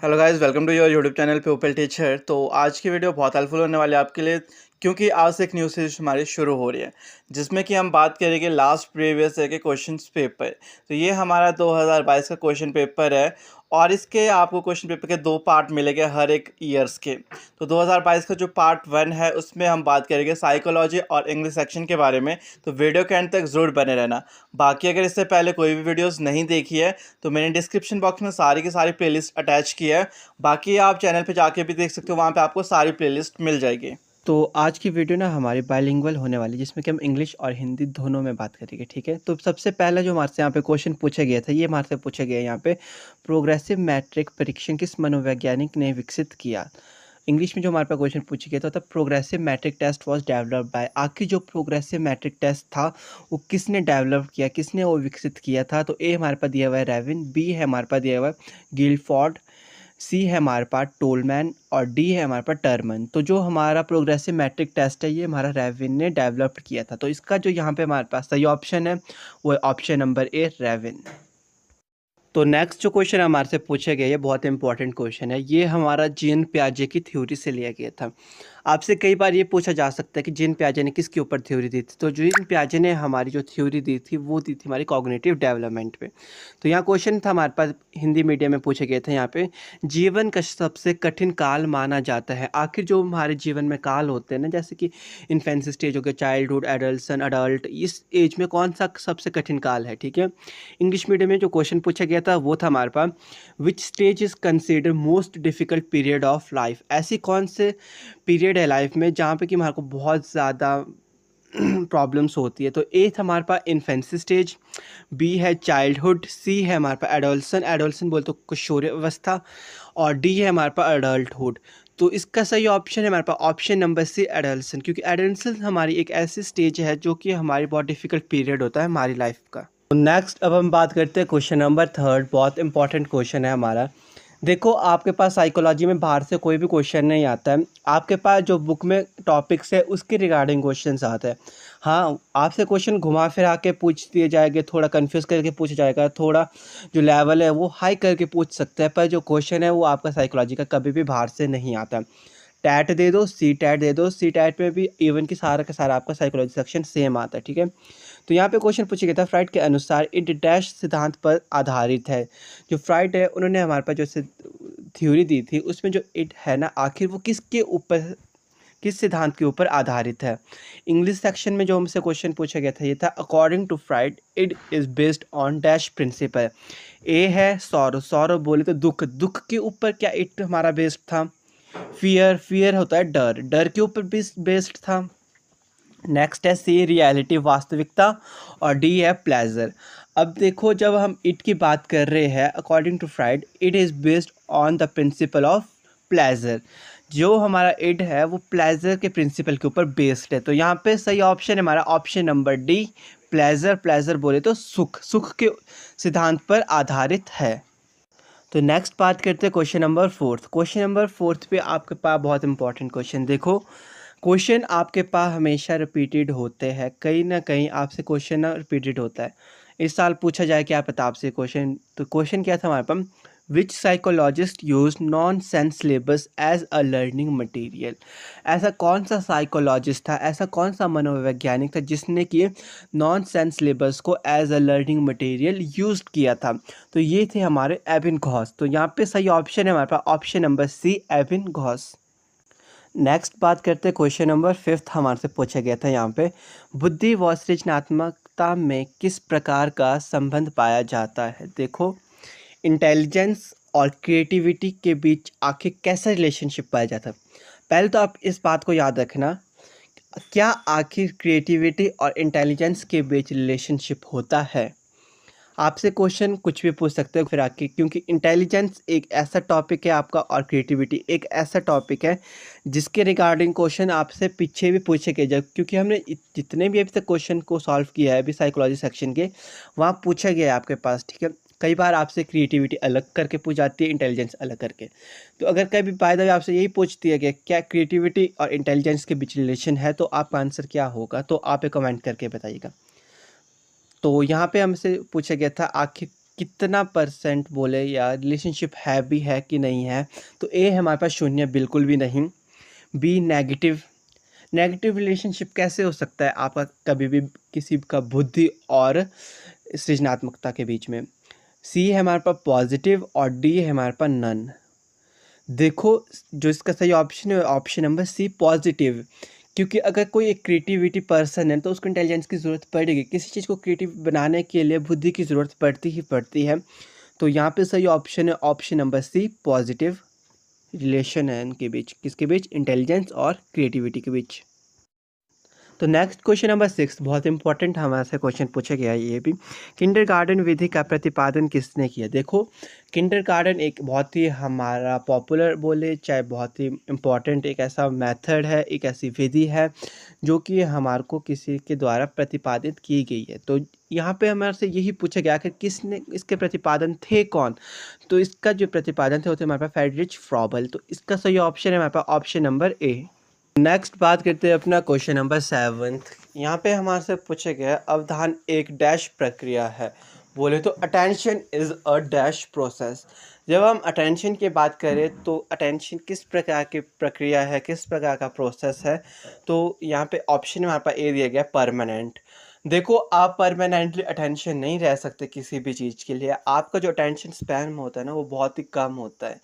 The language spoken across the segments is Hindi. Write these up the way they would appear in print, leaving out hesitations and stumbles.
Hello guys, welcome to your YouTube channel people teacher. तो आज की वीडियो बहुत हेल्पफुल होने वाली है आपके लिए, क्योंकि आज से एक न्यू सीरीज हमारी शुरू हो रही है जिसमें कि हम बात करेंगे लास्ट प्रीवियस ईयर के क्वेश्चन पेपर। तो ये हमारा 2022 का क्वेश्चन पेपर है और इसके आपको क्वेश्चन पेपर के दो पार्ट मिलेंगे हर एक ईयर्स के। तो 2022 का जो पार्ट 1 है उसमें हम बात करेंगे साइकोलॉजी और इंग्लिश सेक्शन के बारे में। तो वीडियो के एंड तक ज़रूर बने रहना। बाकी अगर इससे पहले कोई भी वीडियोस नहीं देखी है तो मैंने डिस्क्रिप्शन बॉक्स में सारी की सारी प्लेलिस्ट अटैच की है। बाकी आप चैनल पे जाके भी देख सकते हो, वहाँ पे आपको सारी प्लेलिस्ट मिल जाएगी। तो आज की वीडियो ना हमारी बाइलिंगुअल होने वाली है, जिसमें कि हम इंग्लिश और हिंदी दोनों में बात करेंगे। ठीक है, तो सबसे पहला जो हमारे से यहाँ पे क्वेश्चन पूछा गया था, ये हमारे से पूछा गया है यहाँ पे, प्रोग्रेसिव मैट्रिक परीक्षण किस मनोवैज्ञानिक ने विकसित किया। इंग्लिश में जो हमारे पास क्वेश्चन पूछा गया था progressive matrix test was developed by. आखिर जो प्रोग्रेसिव मैट्रिक टेस्ट था वो किसने डेवलप किया, किसने वो विकसित किया था। तो ए हमारे पास दिया हुआ है रेविन, बी है हमारे पास दिया हुआ है गिलफोर्ड, सी है हमारे पास टोलमैन और डी है हमारे पास टर्मन। तो जो हमारा प्रोग्रेसिव मैट्रिक टेस्ट है ये हमारा रेविन ने डेवलप किया था। तो इसका जो यहाँ पे हमारे पास सही ऑप्शन है वो है ऑप्शन नंबर ए, रेविन। तो नेक्स्ट जो क्वेश्चन हमारे से पूछा गया ये बहुत इंपॉर्टेंट क्वेश्चन है। ये हमारा जीन पियाजे की थ्योरी से लिया गया था। आपसे कई बार ये पूछा जा सकता है कि जीन पियाजे ने किसके ऊपर थ्योरी दी थी। तो जीन पियाजे ने हमारी जो थ्योरी दी थी वो दी थी हमारी कॉग्निटिव डेवलपमेंट पे। तो यहाँ क्वेश्चन था हमारे पास, हिंदी मीडियम में पूछे गए थे। यहाँ पे जीवन का सबसे कठिन काल माना जाता है। आखिर जो हमारे जीवन में काल होते हैं ना, जैसे कि इन्फेंसी स्टेज हो गया, चाइल्डहुड, एडल्सन, अडल्ट, इस एज में कौन सा सबसे कठिन काल है। ठीक है, इंग्लिश मीडियम में जो क्वेश्चन पूछा गया था वो था हमारे पास, which stage is consider most difficult period of life. ऐसी कौन से पीरियड है लाइफ में जहाँ पे कि हमारे को बहुत ज़्यादा प्रॉब्लम्स होती है। तो ए था हमारे पास इन्फेंसी स्टेज, बी है चाइल्डहुड, सी है हमारे पास एडोल्सन, एडोल्सन बोलते तो किशोरी अवस्था, और डी है हमारे पास अडल्टहुड। तो इसका सही ऑप्शन है हमारे पास ऑप्शन नंबर सी, एडोल्सन, क्योंकि एडोल्सन हमारी एक ऐसी स्टेज है जो कि हमारी बहुत डिफ़िकल्ट पीरियड होता है हमारी लाइफ का। तो नेक्स्ट अब हम बात करते हैं क्वेश्चन नंबर 3। बहुत इंपॉर्टेंट क्वेश्चन है हमारा। देखो, आपके पास साइकोलॉजी में बाहर से कोई भी क्वेश्चन नहीं आता है, आपके पास जो बुक में टॉपिक्स है उसके रिगार्डिंग क्वेश्चंस आते हैं। हाँ, आपसे क्वेश्चन घुमा फिरा के पूछ दिए जाएंगे, थोड़ा कंफ्यूज करके पूछा जाएगा, थोड़ा जो लेवल है वो हाई करके पूछ सकते हैं, पर जो क्वेश्चन है वो आपका साइकोलॉजी का कभी भी बाहर से नहीं आता। टैट दे दो, सी टैट दे दो, सी टैट में भी इवन की सारा का सारा आपका साइकोलॉजी सेक्शन सेम आता है। ठीक है, तो यहाँ पे क्वेश्चन पूछा गया था, फ्राइड के अनुसार इट डैश सिद्धांत पर आधारित है। जो फ्राइड है उन्होंने हमारे पास जो थ्योरी दी थी उसमें जो इट है ना, आखिर वो किसके ऊपर, किस सिद्धांत के ऊपर आधारित है। इंग्लिश सेक्शन में जो हमसे क्वेश्चन पूछा गया था ये था, according to Freud it is based on dash principle. ए है सौरव, सौरव बोले तो दुख, दुख के ऊपर क्या इट हमारा बेस्ड था। फियर, फियर होता है डर, डर के ऊपर बेस्ड था। नेक्स्ट है सी, रियलिटी, वास्तविकता, और डी है प्लेजर। अब देखो, जब हम इट की बात कर रहे हैं according to Freud it is based on the principle of pleasure. जो हमारा इट है वो प्लेजर के प्रिंसिपल के ऊपर बेस्ड है। तो यहाँ पे सही ऑप्शन है हमारा option number D, pleasure. Pleasure बोले तो सुख, सुख के सिद्धांत पर आधारित है। तो नेक्स्ट बात करते हैं क्वेश्चन नंबर 4। क्वेश्चन नंबर 4 पे आपके पास बहुत इंपॉर्टेंट क्वेश्चन। देखो, क्वेश्चन आपके पास हमेशा रिपीटेड होते हैं, कहीं ना कहीं आपसे क्वेश्चन ना रिपीटेड होता है। इस साल पूछा जाए क्या पता आपसे क्वेश्चन। तो क्वेश्चन क्या था हमारे पास, which psychologist use non sense syllables as a learning material. ऐसा कौन सा साइकोलॉजिस्ट था, ऐसा कौन सा मनोवैज्ञानिक था जिसने कि नॉन सेंस सिलेबस को as a learning material use किया था। तो ये थे हमारे एबिन घोष। तो यहाँ पे सही ऑप्शन है हमारे पास option number C, Ebbinghaus. Next बात करते हैं क्वेश्चन नंबर 5। हमारे से पूछा गया था यहाँ पे, बुद्धि व सृजनात्मकता में किस प्रकार का संबंध पाया जाता है। देखो, इंटेलिजेंस और क्रिएटिविटी के बीच आखिर कैसा रिलेशनशिप पाया जाता है। पहले तो आप इस बात को याद रखना, क्या आखिर क्रिएटिविटी और इंटेलिजेंस के बीच रिलेशनशिप होता है। आपसे क्वेश्चन कुछ भी पूछ सकते हो फिर आके, क्योंकि इंटेलिजेंस एक ऐसा टॉपिक है आपका और क्रिएटिविटी एक ऐसा टॉपिक है जिसके रिगार्डिंग क्वेश्चन आपसे पीछे भी पूछे गए। जब क्योंकि हमने जितने भी अभी तक क्वेश्चन को सॉल्व किया है अभी साइकोलॉजी सेक्शन के, वहाँ पूछा गया है आपके पास। ठीक है, कई बार आपसे क्रिएटिविटी अलग करके पूछ जाती है, इंटेलिजेंस अलग करके। तो अगर कभी बाय द वे आपसे यही पूछ दिया गया क्या क्रिएटिविटी और इंटेलिजेंस के बीच रिलेशन है, तो आपका आंसर क्या होगा, तो आप कमेंट करके बताइएगा। तो यहाँ पे हमसे पूछा गया था आखिर कितना परसेंट बोले या रिलेशनशिप है भी है कि नहीं है, तो ए है हमारे पास 0 बिल्कुल भी नहीं। बी नेगेटिव, नेगेटिव रिलेशनशिप कैसे हो सकता है आपका कभी भी किसी का बुद्धि और सृजनात्मकता के बीच में। सी है हमारे पास पॉजिटिव और डी है हमारे पास नन। देखो जो इसका सही ऑप्शन है ऑप्शन नंबर सी पॉजिटिव, क्योंकि अगर कोई एक क्रिएटिविटी पर्सन है तो उसको इंटेलिजेंस की ज़रूरत पड़ेगी, किसी चीज़ को क्रिएटिव बनाने के लिए बुद्धि की ज़रूरत पड़ती ही पड़ती है। तो यहाँ पे सही ऑप्शन है option number C positive relation है इनके बीच, किसके बीच, इंटेलिजेंस और क्रिएटिविटी के बीच। तो नेक्स्ट क्वेश्चन नंबर 6 बहुत इंपॉर्टेंट हमारे से क्वेश्चन पूछा गया है ये भी। किंडरगार्टन विधि का प्रतिपादन किसने किया। देखो किंडरगार्टन एक बहुत ही हमारा पॉपुलर बोले चाहे बहुत ही इम्पॉर्टेंट एक ऐसा मेथड है, एक ऐसी विधि है जो कि हमारे को किसी के द्वारा प्रतिपादित की गई है। तो यहाँ पे हमारे से यही पूछा गया कि किसने इसके प्रतिपादन थे कौन। तो इसका जो प्रतिपादन थे वो थे हमारे पास फ्रेडरिच फ्रॉबल। तो इसका सही ऑप्शन है हमारे पास ऑप्शन नंबर ए। नेक्स्ट बात करते हैं अपना क्वेश्चन नंबर 7। यहाँ पे हमारे से पूछे गए अवधान एक डैश प्रक्रिया है। बोले तो attention is a dash process. जब हम अटेंशन की बात करें तो अटेंशन किस प्रकार की प्रक्रिया है, किस प्रकार का प्रोसेस है। तो यहाँ पे ऑप्शन हमारे पास ए दिया गया परमानेंट। देखो आप परमानेंटली अटेंशन नहीं रह सकते किसी भी चीज़ के लिए, आपका जो अटेंशन स्पैन होता है ना वो बहुत ही कम होता है।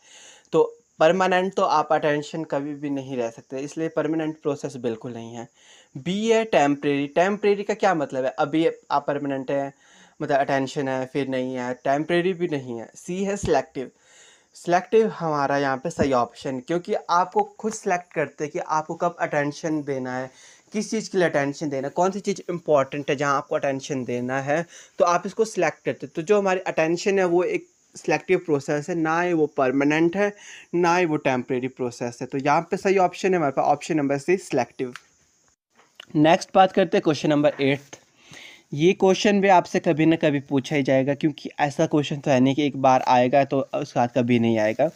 तो परमानेंट तो आप अटेंशन कभी भी नहीं रह सकते, इसलिए परमानेंट प्रोसेस बिल्कुल नहीं है। बी है टेम्परेरी। टेम्परेरी का क्या मतलब है, अभी आप परमानेंट है मतलब अटेंशन है फिर नहीं है, टेम्परेरी भी नहीं है। सी है सिलेक्टिव। सिलेक्टिव हमारा यहाँ पे सही ऑप्शन, क्योंकि आपको खुद सेलेक्ट करते हैं कि आपको कब अटेंशन देना है, किस चीज़ के लिए अटेंशन देना है, कौन सी चीज़ इंपॉर्टेंट है जहाँ आपको अटेंशन देना है, तो आप इसको सिलेक्ट करते हैं। तो जो हमारी अटेंशन है वो एक सिलेक्टिव प्रोसेस है, ना ही वो परमानेंट है ना ही वो टेम्परेरी प्रोसेस है। तो यहाँ पे सही ऑप्शन है हमारे पास option number C selective. Next बात करते हैं क्वेश्चन नंबर 8। ये क्वेश्चन भी आपसे कभी ना कभी पूछा ही जाएगा, क्योंकि ऐसा क्वेश्चन तो है नहीं कि एक बार आएगा तो उसके बाद कभी नहीं आएगा।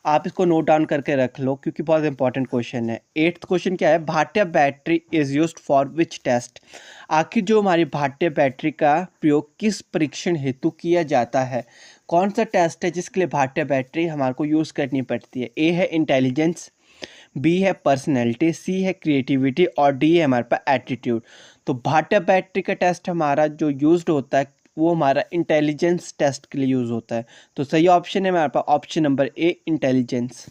आप इसको नोट डाउन करके रख लो क्योंकि बहुत इंपॉर्टेंट क्वेश्चन है। 8th क्वेश्चन क्या है, Bhatia battery is used for which test. आखिर जो हमारी भाट्य बैटरी का प्रयोग किस परीक्षण हेतु किया जाता है, कौन सा टेस्ट है जिसके लिए भाट्य बैटरी हमारे को यूज़ करनी पड़ती है। ए है इंटेलिजेंस, बी है पर्सनैलिटी, सी है क्रिएटिविटी और डी है हमारे पास एटीट्यूड। तो भाट्य बैटरी का टेस्ट हमारा जो यूज्ड होता है वो हमारा इंटेलिजेंस टेस्ट के लिए यूज़ होता है। तो सही ऑप्शन है हमारे पास ऑप्शन नंबर ए इंटेलिजेंस।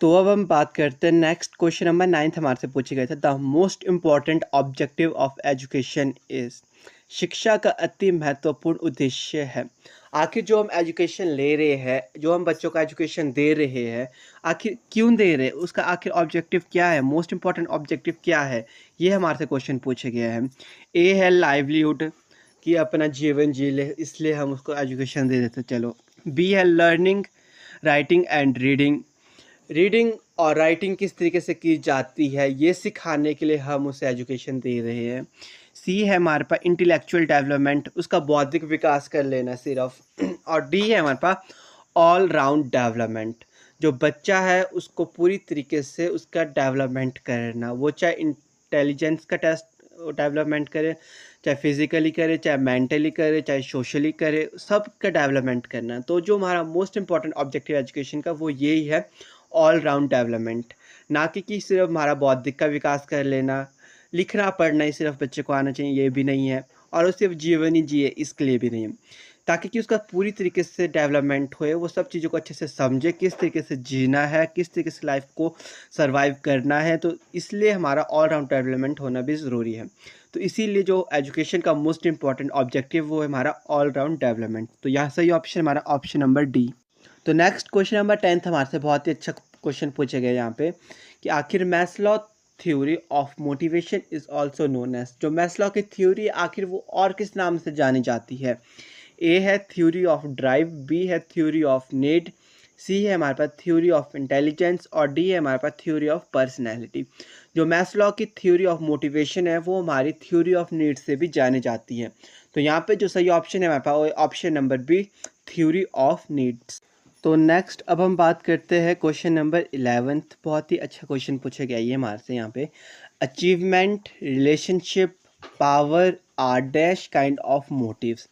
तो अब हम बात करते हैं नेक्स्ट क्वेश्चन नंबर 9 हमारे से पूछे गए थे। The most important objective of education is. शिक्षा का अति महत्वपूर्ण उद्देश्य है। आखिर जो हम एजुकेशन ले रहे हैं, जो हम बच्चों का एजुकेशन दे रहे हैं, आखिर क्यों दे रहे हैं, उसका आखिर ऑब्जेक्टिव क्या है, मोस्ट इम्पॉर्टेंट ऑब्जेक्टिव क्या है, ये हमारे से क्वेश्चन पूछे गए हैं। ए है लाइवलीहुड, कि अपना जीवन जी ले इसलिए हम उसको एजुकेशन दे देते चलो। बी है learning, writing and reading, reading और राइटिंग किस तरीके से की जाती है ये सिखाने के लिए हम उसे एजुकेशन दे रहे हैं। सी है हमारे पास इंटेलेक्चुअल डेवलपमेंट, उसका बौद्धिक विकास कर लेना सिर्फ। और डी है हमारे पास ऑल राउंड डेवलपमेंट, जो बच्चा है उसको पूरी तरीके से उसका डेवलपमेंट करना, वो चाहे इंटेलिजेंस का टेस्ट डेवलपमेंट करे, चाहे फिजिकली करे, चाहे मेंटली करे, चाहे सोशली करे, सब का डेवलपमेंट करना। तो जो हमारा मोस्ट इंपॉर्टेंट ऑब्जेक्टिव एजुकेशन का वो यही है, ऑल राउंड डेवलपमेंट। ना कि सिर्फ हमारा बौद्धिक का विकास कर लेना, लिखना पढ़ना ही सिर्फ बच्चे को आना चाहिए ये भी नहीं है, और वो सिर्फ जीवन ही जिए इसके लिए भी नहीं है। ताकि कि उसका पूरी तरीके से डेवलपमेंट होए, वो सब चीज़ों को अच्छे से समझे, किस तरीके से जीना है, किस तरीके से लाइफ को सर्वाइव करना है। तो इसलिए हमारा ऑल राउंड डेवलपमेंट होना भी ज़रूरी है। तो इसीलिए जो एजुकेशन का मोस्ट इंपॉर्टेंट ऑब्जेक्टिव वो है हमारा ऑल राउंड डेवलपमेंट। तो यहाँ सही ऑप्शन हमारा ऑप्शन नंबर डी। तो नेक्स्ट क्वेश्चन नंबर 10 हमारे से बहुत ही अच्छा क्वेश्चन पूछे गए यहाँ पे, कि आखिर Maslow theory of motivation is also known as. जो मैस्लो की थ्योरी आखिर वो और किस नाम से जानी जाती है। ए है थ्योरी ऑफ ड्राइव, बी है थ्योरी ऑफ नीड, सी है हमारे पास थ्योरी ऑफ इंटेलिजेंस और डी है हमारे पास थ्योरी ऑफ पर्सनैलिटी। जो मैस्लो की थ्योरी ऑफ मोटिवेशन है वो हमारी थ्योरी ऑफ नीड से भी जानी जाती है। तो यहाँ पे जो सही ऑप्शन है हमारे पास option number B theory of needs. तो नेक्स्ट अब हम बात करते हैं क्वेश्चन नंबर 11। बहुत ही अच्छा क्वेश्चन पूछा गया ये हमारे से यहाँ पे। Achievement, relationship, power are dash kind of motives.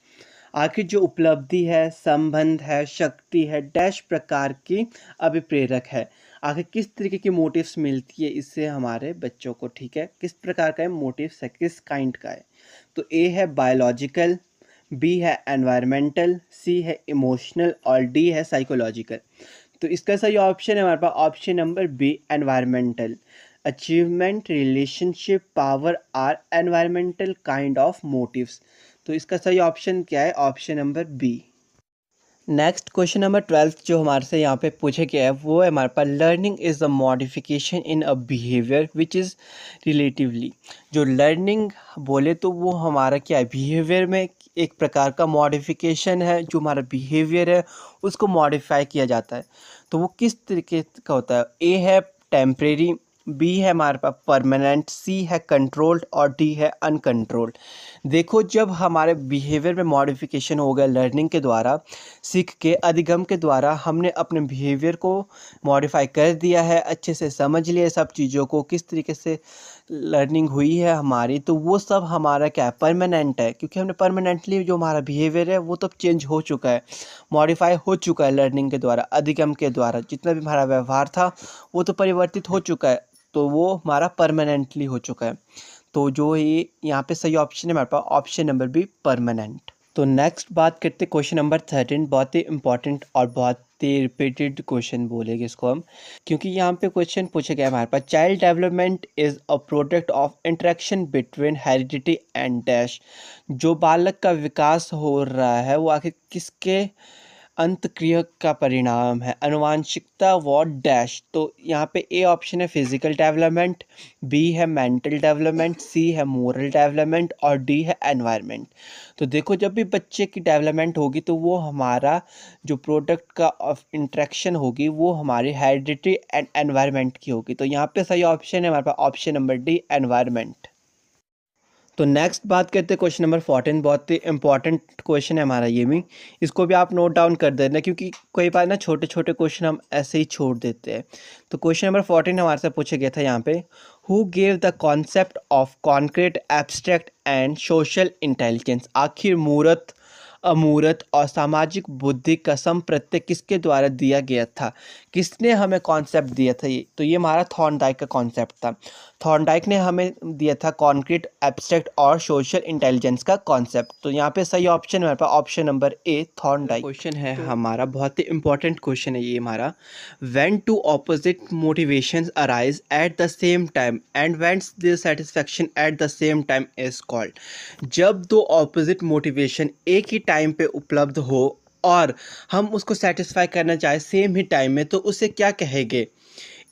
आखिर जो उपलब्धि है, संबंध है, शक्ति है, डैश प्रकार की अभिप्रेरक है। आखिर किस तरीके की मोटिव्स मिलती है इससे हमारे बच्चों को, ठीक है, किस प्रकार का है मोटिव्स है, किस काइंड का है। तो ए है बायोलॉजिकल, बी है एनवायरमेंटल, सी है इमोशनल और डी है साइकोलॉजिकल। तो इसका सही ऑप्शन है हमारे पास option number B environmental. Achievement, relationship, power are environmental kind of motives. तो इसका सही ऑप्शन क्या है, option number B. Next question number 12 जो हमारे से यहाँ पे पूछा गया है वो है हमारे पास learning is a modification in a behaviour which is relatively. जो लर्निंग बोले तो वो हमारा क्या है, बिहेवियर में एक प्रकार का मॉडिफिकेशन है। जो हमारा बिहेवियर है उसको मॉडिफाई किया जाता है। तो वो किस तरीके का होता है। ए है टेम्परेरी, बी है हमारे पास परमानेंट, सी है कंट्रोल्ड और डी है अनकंट्रोल्ड। देखो जब हमारे बिहेवियर में मॉडिफिकेशन हो गया लर्निंग के द्वारा, सीख के अधिगम के द्वारा हमने अपने बिहेवियर को मॉडिफाई कर दिया है, अच्छे से समझ लिया सब चीज़ों को किस तरीके से लर्निंग हुई है हमारी, तो वो सब हमारा क्या है, परमानेंट है। क्योंकि हमने परमानेंटली जो हमारा बिहेवियर है वो तो चेंज हो चुका है, मॉडिफाई हो चुका है लर्निंग के द्वारा, अधिगम के द्वारा जितना भी हमारा व्यवहार था वो तो परिवर्तित हो चुका है, तो वो हमारा परमानेंटली हो चुका है। तो जो ये यहाँ पे सही ऑप्शन है हमारे पास ऑप्शन नंबर बी परमानेंट। तो नेक्स्ट बात करते क्वेश्चन नंबर 13, बहुत ही इंपॉर्टेंट और बहुत ही रिपीटेड क्वेश्चन बोलेंगे इसको हम, क्योंकि यहाँ पे क्वेश्चन पूछा गया है हमारे पास child development is a product of interaction between heredity and dash. जो बालक का विकास हो रहा है वो आखिर किसके अंतक्रिया का परिणाम है, आनुवांशिकता व डैश। तो यहाँ पे ए ऑप्शन है फिजिकल डेवलपमेंट, बी है मेंटल डेवलपमेंट, सी है मोरल डेवलपमेंट और डी है एनवायरनमेंट। तो देखो जब भी बच्चे की डेवलपमेंट होगी तो वो हमारा जो प्रोडक्ट का ऑफ इंट्रैक्शन होगी वो हमारी हेरिडिटी एंड एनवायरनमेंट की होगी। तो यहाँ पे सही ऑप्शन है हमारे पास ऑप्शन नंबर डी एनवायरनमेंट। तो नेक्स्ट बात करते हैं क्वेश्चन नंबर 14, बहुत ही इंपॉर्टेंट क्वेश्चन है हमारा ये भी, इसको भी आप नोट डाउन कर देना क्योंकि कई बार ना छोटे छोटे क्वेश्चन हम ऐसे ही छोड़ देते हैं। तो क्वेश्चन नंबर 14 हमारे से पूछा गया था यहाँ पे, who gave the concept of concrete abstract and social intelligence. आखिर मूर्त, अमूर्त और सामाजिक बुद्धि का संप्रत्यय किसके द्वारा दिया गया था, किसने हमें कॉन्सेप्ट दिया था ये, तो ये हमारा थॉर्नडाइक का कॉन्सेप्ट था। थॉर्नडाइक ने हमें दिया था कॉन्क्रीट एब्स्ट्रैक्ट और सोशल इंटेलिजेंस का कॉन्सेप्ट। तो यहाँ पे सही ऑप्शन हमारे पास option number A Thorndike. Question है हमारा बहुत ही इंपॉर्टेंट क्वेश्चन है ये हमारा, when two opposite motivations arise at the same time and when there satisfaction at the same time is called. जब दो ऑपोजिट मोटिवेशन एक ही टाइम पे उपलब्ध हो और हम उसको सेटिस्फाई करना चाहे सेम ही टाइम में, तो उसे क्या कहेंगे।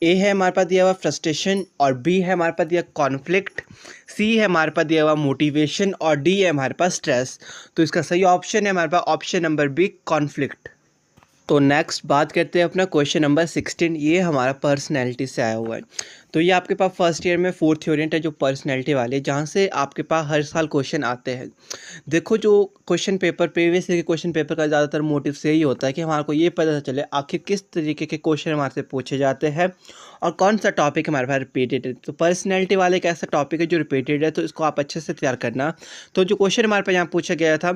ए है हमारे पास दिया हुआ फ्रस्ट्रेशन और बी है हमारे पास दिया कॉन्फ्लिक्ट, सी है हमारे पास दिया हुआ मोटिवेशन और डी है हमारे पास स्ट्रेस। तो इसका सही ऑप्शन है हमारे पास ऑप्शन नंबर बी कॉन्फ्लिक्ट। तो नेक्स्ट बात करते हैं अपना क्वेश्चन नंबर 16, ये हमारा पर्सनैलिटी से आया हुआ है। तो ये आपके पास फर्स्ट ईयर में 4th यूनिट है जो पर्सनैलिटी वाले, जहाँ से आपके पास हर साल क्वेश्चन आते हैं। देखो जो क्वेश्चन पेपर प्रीवियस ईयर के क्वेश्चन पेपर का ज़्यादातर मोटिव से यही होता है कि हमारे को ये पता चले आखिर किस तरीके के क्वेश्चन हमारे से पूछे जाते हैं और कौन सा टॉपिक हमारे पास रिपीटेड है। तो पर्सनैलिटी वाले एक ऐसा टॉपिक है जो रिपीटेड है, तो इसको आप अच्छे से तैयार करना। तो जो क्वेश्चन हमारे पास यहाँ पूछा गया था,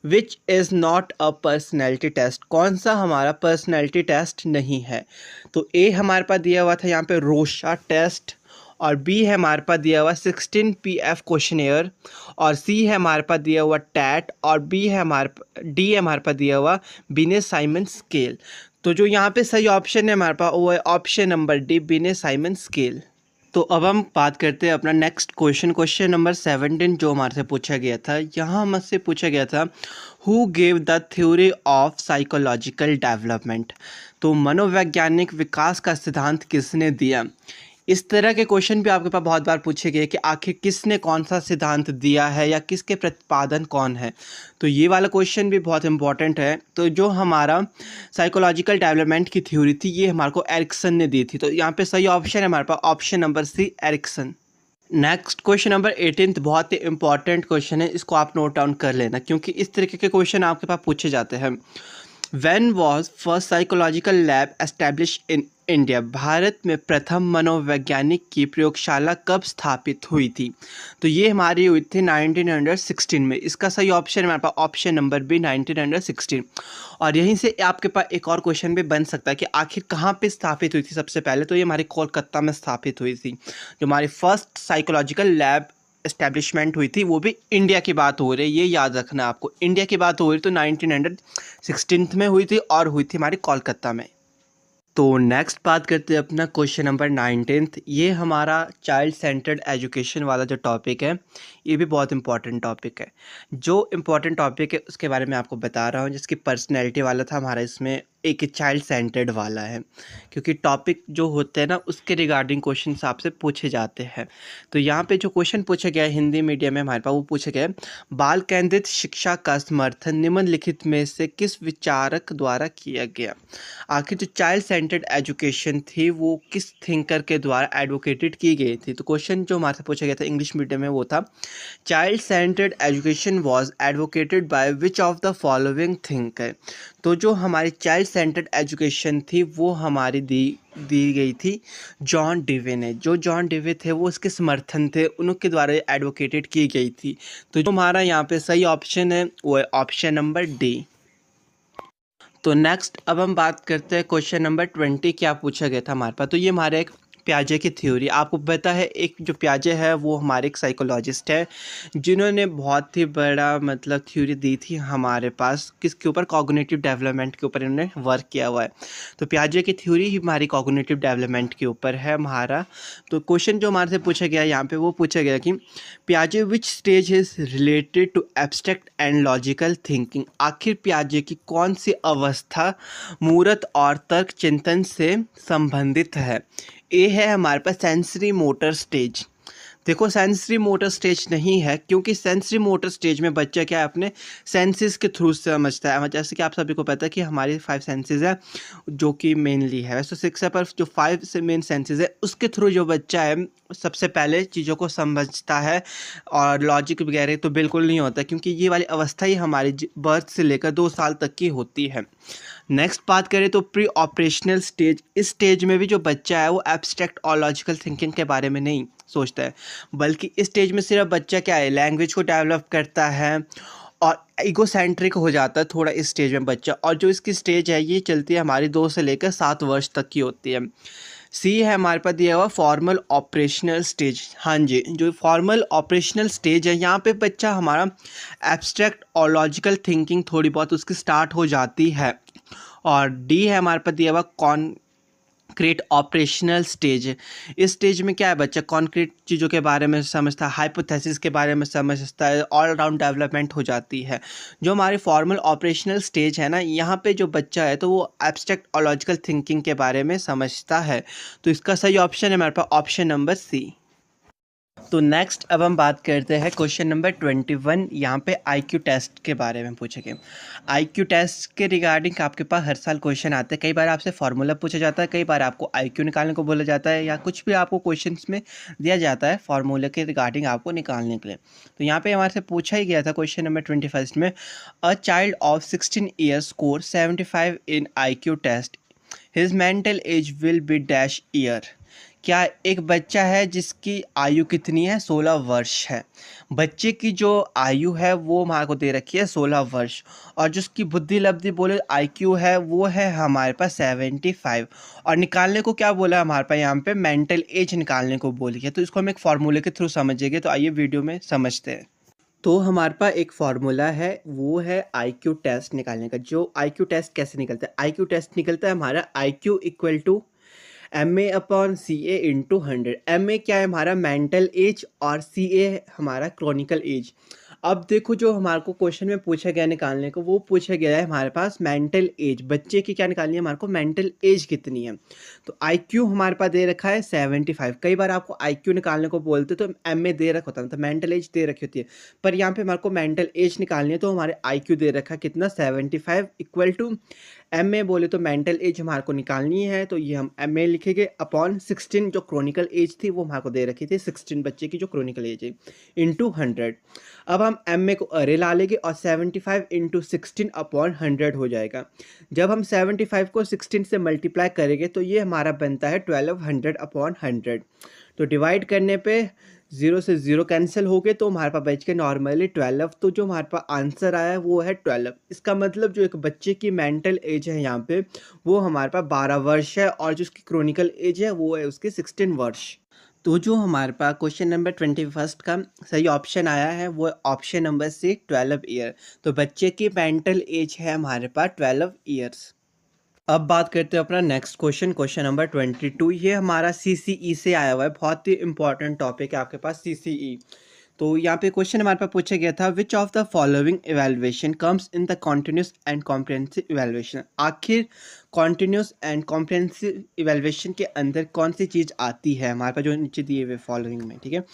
which is not a personality test, कौन सा हमारा पर्सनैलिटी टेस्ट नहीं है। तो ए हमारे पास दिया हुआ था यहाँ पे रोशा टेस्ट, और बी है हमारे पास दिया हुआ 16 PF क्वेश्चनेयर, और सी है हमारे पास दिया हुआ टैट, और डी है हमारे पास दिया हुआ बिने साइमन स्केल। तो जो यहाँ पे सही ऑप्शन है हमारे पास वो है ऑप्शन नंबर डी बिने साइमन स्केल। तो अब हम बात करते हैं अपना नेक्स्ट क्वेश्चन, क्वेश्चन नंबर 17 जो हमारे से पूछा गया था। यहाँ हमसे पूछा गया था who gave the theory of psychological development. तो मनोवैज्ञानिक विकास का सिद्धांत किसने दिया। इस तरह के क्वेश्चन भी आपके पास बहुत बार पूछे गए कि आखिर किसने कौन सा सिद्धांत दिया है या किसके प्रतिपादन कौन है। तो ये वाला क्वेश्चन भी बहुत इंपॉर्टेंट है। तो जो हमारा साइकोलॉजिकल डेवलपमेंट की थ्योरी थी ये हमारे को एरिक्सन ने दी थी। तो यहाँ पे सही ऑप्शन है हमारे पास option number C Erikson. Next question number 18 बहुत ही इंपॉर्टेंट क्वेश्चन है, इसको आप नोट डाउन कर लेना क्योंकि इस तरीके के क्वेश्चन आपके पास पूछे जाते हैं। When was first psychological lab established in India Bharat में प्रथम मनोवैज्ञानिक की प्रयोगशाला कब स्थापित हुई थी? तो ये हमारी हुई थी 1916 में। इसका सही ऑप्शन हमारे पास ऑप्शन नंबर बी 1916। और यहीं से आपके पास एक और क्वेश्चन भी बन सकता है कि आखिर कहाँ पे स्थापित हुई थी सबसे पहले। तो ये हमारी कोलकाता में स्थापित हुई थी। जो हमारी फर्स्ट साइकोलॉजिकल लैब एस्टेब्लिशमेंट हुई थी वो भी इंडिया की बात हो रही है, ये याद रखना आपको। इंडिया की बात हो रही तो 1916 में हुई थी और हुई थी हमारी कोलकाता में। तो नेक्स्ट बात करते हैं अपना क्वेश्चन नंबर 19th। ये हमारा चाइल्ड सेंटर्ड एजुकेशन वाला जो टॉपिक है ये भी बहुत इंपॉर्टेंट टॉपिक है। जो इम्पॉर्टेंट टॉपिक है उसके बारे में आपको बता रहा हूँ, जिसकी पर्सनैलिटी वाला था हमारा, इसमें एक चाइल्ड सेंटर्ड वाला है, क्योंकि टॉपिक जो होते हैं ना उसके रिगार्डिंग क्वेश्चन आपसे पूछे जाते हैं। तो यहाँ पे जो क्वेश्चन पूछा गया है हिंदी मीडियम में हमारे पास, वो पूछा गया है बाल केंद्रित शिक्षा का समर्थन निम्नलिखित में से किस विचारक द्वारा किया गया। आखिर जो चाइल्ड सेंटर्ड एजुकेशन थी वो किस थिंकर के द्वारा एडवोकेटेड की गई थी। तो क्वेश्चन जो हमारे से पूछा गया था इंग्लिश मीडियम में वो था child centred education was advocated by which of the following thinker. तो जो हमारी चाइल्ड सेंटर्ड एजुकेशन थी वो हमारी दी गई थी जॉन डिवे ने। जो जॉन डिवे थे वो उसके समर्थन थे, उनके द्वारा एडवोकेटेड की गई थी। तो जो हमारा यहाँ पे सही ऑप्शन है वो है ऑप्शन नंबर डी। तो नेक्स्ट अब हम बात करते हैं क्वेश्चन नंबर 20 क्या पूछा गया था हमारे पास। तो ये हमारे एक पियाजे की थ्योरी, आपको पता है एक जो पियाजे है वो हमारे एक साइकोलॉजिस्ट है जिन्होंने बहुत ही बड़ा मतलब थ्योरी दी थी हमारे पास, किसके ऊपर, कॉग्निटिव डेवलपमेंट के ऊपर इन्होंने वर्क किया हुआ है। तो पियाजे की थ्योरी ही हमारी कॉग्निटिव डेवलपमेंट के ऊपर है हमारा। तो क्वेश्चन जो हमारे से पूछा गया यहाँ पे वो पूछा गया कि पियाजे which stage is related to abstract and logical thinking. आखिर पियाजे की कौन सी अवस्था मूर्त और तर्क चिंतन से संबंधित है। ए है हमारे पास सेंसरी मोटर स्टेज। देखो सेंसरी मोटर स्टेज नहीं है, क्योंकि सेंसरी मोटर स्टेज में बच्चा क्या है अपने सेंसेस के थ्रू समझता है। जैसे कि आप सभी को पता है कि हमारे 5 सेंसेस है जो कि मेनली है, वैसे 6 है, पर जो 5 से मेन सेंसेस है उसके थ्रू जो बच्चा है सबसे पहले चीज़ों को समझता है। और लॉजिक वगैरह तो बिल्कुल नहीं होता, क्योंकि ये वाली अवस्था ही हमारी बर्थ से लेकर 2 साल तक की होती है। नेक्स्ट बात करें तो प्री ऑपरेशनल स्टेज। इस स्टेज में भी जो बच्चा है वो एब्स्ट्रैक्ट और लॉजिकल थिंकिंग के बारे में नहीं सोचता है, बल्कि इस स्टेज में सिर्फ बच्चा क्या है लैंग्वेज को डेवलप करता है और ईगोसेंट्रिक हो जाता है थोड़ा इस स्टेज में बच्चा। और जो इसकी स्टेज है ये चलती है हमारी 2 से लेकर 7 वर्ष तक की होती है। सी है हमारे पास दिया हुआ फॉर्मल ऑपरेशनल स्टेज। हाँ जी, जो फॉर्मल ऑपरेशनल स्टेज है यहाँ पे बच्चा हमारा एब्स्ट्रैक्ट और लॉजिकल थिंकिंग थोड़ी बहुत उसकी स्टार्ट हो जाती है। और डी है हमारे पास दिया हुआ कॉन्क्रीट ऑपरेशनल स्टेज। इस स्टेज में क्या है बच्चा कॉन्क्रीट चीज़ों के बारे में समझता है, हाइपोथेसिस के बारे में समझता है, ऑल राउंड डेवलपमेंट हो जाती है। जो हमारी फॉर्मल ऑपरेशनल स्टेज है ना, यहाँ पे जो बच्चा है तो वो एब्स्ट्रैक्ट और लॉजिकल थिंकिंग के बारे में समझता है। तो इसका सही ऑप्शन है हमारे पास ऑप्शन नंबर सी। तो नेक्स्ट अब हम बात करते हैं क्वेश्चन नंबर 21। यहाँ पे आईक्यू टेस्ट के बारे में पूछेंगे। आईक्यू टेस्ट के रिगार्डिंग आपके पास हर साल क्वेश्चन आते हैं। कई बार आपसे फार्मूला पूछा जाता है, कई बार आपको आईक्यू निकालने को बोला जाता है, या कुछ भी आपको क्वेश्चंस में दिया जाता है फार्मूला के रिगार्डिंग आपको निकालने के लिए। तो यहाँ पे हमारे से पूछा ही गया था क्वेश्चन नंबर 21 में, a child of 16 years score 75 in IQ test, his mental age will be dash year. क्या एक बच्चा है जिसकी आयु कितनी है, 16 वर्ष है। बच्चे की जो आयु है वो हमारे को दे रखी है 16 वर्ष, और जिसकी बुद्धि लब्धि बोले आईक्यू है वो है हमारे पास 75। और निकालने को क्या बोला हमारे पास यहाँ पे मेंटल एज निकालने को बोली है। तो इसको हम एक फार्मूले के थ्रू समझेंगे। तो आइए वीडियो में समझते हैं। तो हमारे पास एक फार्मूला है, वो है आईक्यू टेस्ट निकालने का। जो आईक्यू टेस्ट कैसे निकलता है, आईक्यू टेस्ट निकलता है हमारा IQ equal to MA/CA into 100। MA क्या है हमारा मेंटल एज और CA हमारा क्रॉनिकल एज। अब देखो जो हमारे को क्वेश्चन में पूछा गया निकालने को, वो पूछा गया है हमारे पास मेंटल एज। बच्चे की क्या निकालनी है हमारे को, मेंटल एज कितनी है। तो IQ हमारे पास दे रखा है 75। कई बार आपको IQ निकालने को बोलते तो MA दे रखा होता है, तो मेंटल एज दे रखी होती है, पर यहाँ पे हमारे को मेंटल एज निकालनी है। तो हमारे IQ दे रखा है कितना, 75 इक्वल टू MA बोले तो मेंटल एज हमारे को निकालनी है, तो ये हम MA लिखेंगे अपॉन 16 जो क्रोनिकल एज थी वो हमारे को दे रखी थी 16 बच्चे की जो क्रोनिकल एज है इंटू 100। अब हम MA को अरे ला लेंगे और 75 इंटू 16 अपॉन 100 हो जाएगा। जब हम 75 को 16 से मल्टीप्लाई करेंगे तो ये हमारा बनता है 1200 अपॉन 100। तो डिवाइड करने पे 0 से 0 कैंसिल हो गए तो हमारे पास बच के नॉर्मली 12। तो जो हमारे पास आंसर आया है वो है 12। इसका मतलब जो एक बच्चे की मेंटल एज है यहाँ पे वो हमारे पास 12 वर्ष है और जो उसकी क्रोनिकल एज है वो है उसकी 16 वर्ष। तो जो हमारे पास क्वेश्चन नंबर 21 का सही ऑप्शन आया है वो ऑप्शन नंबर सी 12 ईयर। तो बच्चे की मेंटल एज है हमारे पास 12 ईयर्स। अब बात करते हैं अपना नेक्स्ट क्वेश्चन, क्वेश्चन नंबर 22। ये हमारा CCE से आया हुआ है, बहुत ही इंपॉर्टेंट टॉपिक है आपके पास CCE। तो यहाँ पे क्वेश्चन हमारे पास पूछा गया था, which of the following evaluation comes in the continuous and comprehensive evaluation. आखिर कॉन्टिन्यूस एंड कॉम्प्रिहेंसिव इवेल्युएशन के अंदर कौन सी चीज़ आती है हमारे पास जो नीचे दिए हुए फॉलोइंग में, ठीक है।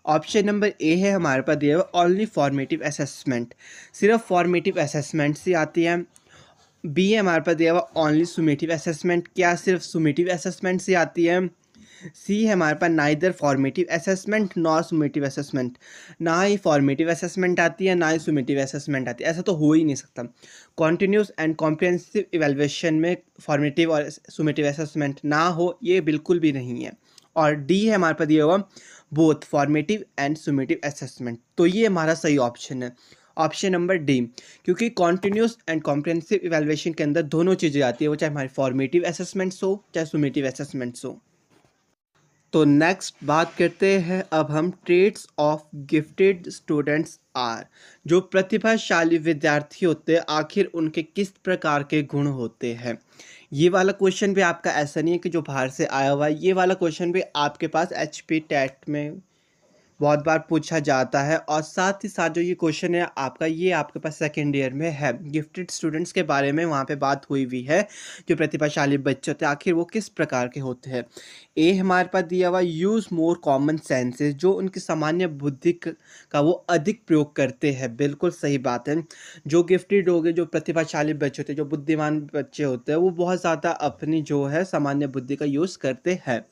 ऑप्शन नंबर ए है हमारे पास दिया हुआ ओनली फॉर्मेटिव असेसमेंट, सिर्फ फॉर्मेटिव असेसमेंट से आती है। बी है हमारे पास दिया हुआ ओनली सुमेटिव असेसमेंट, क्या सिर्फ सुमेटिव असेसमेंट से आती है। सी है हमारे पास neither formative assessment nor summative assessment, ना ही फॉर्मेटिव असेसमेंट आती है ना ही सुमेटिव असेसमेंट आती है, ऐसा तो हो ही नहीं सकता। कॉन्टिन्यूस एंड कॉम्प्रिहेंसिव इवैल्यूएशन में फॉर्मेटिव और सुमेटिव असेसमेंट ना हो ये बिल्कुल भी नहीं है। और डी है हमारे पास दिया हुआ बोथ फॉर्मेटिव एंड सुमेटिव असेसमेंट, तो ये हमारा सही ऑप्शन है, ऑप्शन नंबर डी। क्योंकि कॉन्टिन्यूस एंड कॉम्प्रिहेंसिव इवैल्यूएशन के अंदर दोनों चीज़ें आती है, वो चाहे हमारी फॉर्मेटिव असेसमेंट्स हो चाहे सुमेटिव असेसमेंट्स हो। तो नेक्स्ट बात करते हैं अब हम traits of gifted students are, जो प्रतिभाशाली विद्यार्थी होते हैं आखिर उनके किस प्रकार के गुण होते हैं। ये वाला क्वेश्चन भी आपका ऐसा नहीं है कि जो बाहर से आया हुआ है, ये वाला क्वेश्चन भी आपके पास HP टेट में बहुत बार पूछा जाता है। और साथ ही साथ जो ये क्वेश्चन है आपका, ये आपके पास सेकेंड ईयर में है, गिफ्टेड स्टूडेंट्स के बारे में वहाँ पे बात हुई हुई है, जो प्रतिभाशाली बच्चे होते हैं आखिर वो किस प्रकार के होते हैं। ए हमारे पास दिया हुआ यूज़ मोर कॉमन सेंसेस, जो उनकी सामान्य बुद्धि का वो अधिक प्रयोग करते हैं, बिल्कुल सही बात है। जो गिफ्टेड हो गए, जो प्रतिभाशाली बच्चे होते हैं, जो बुद्धिमान बच्चे होते हैं, वो बहुत ज़्यादा अपनी जो है सामान्य बुद्धि का यूज़ करते हैं।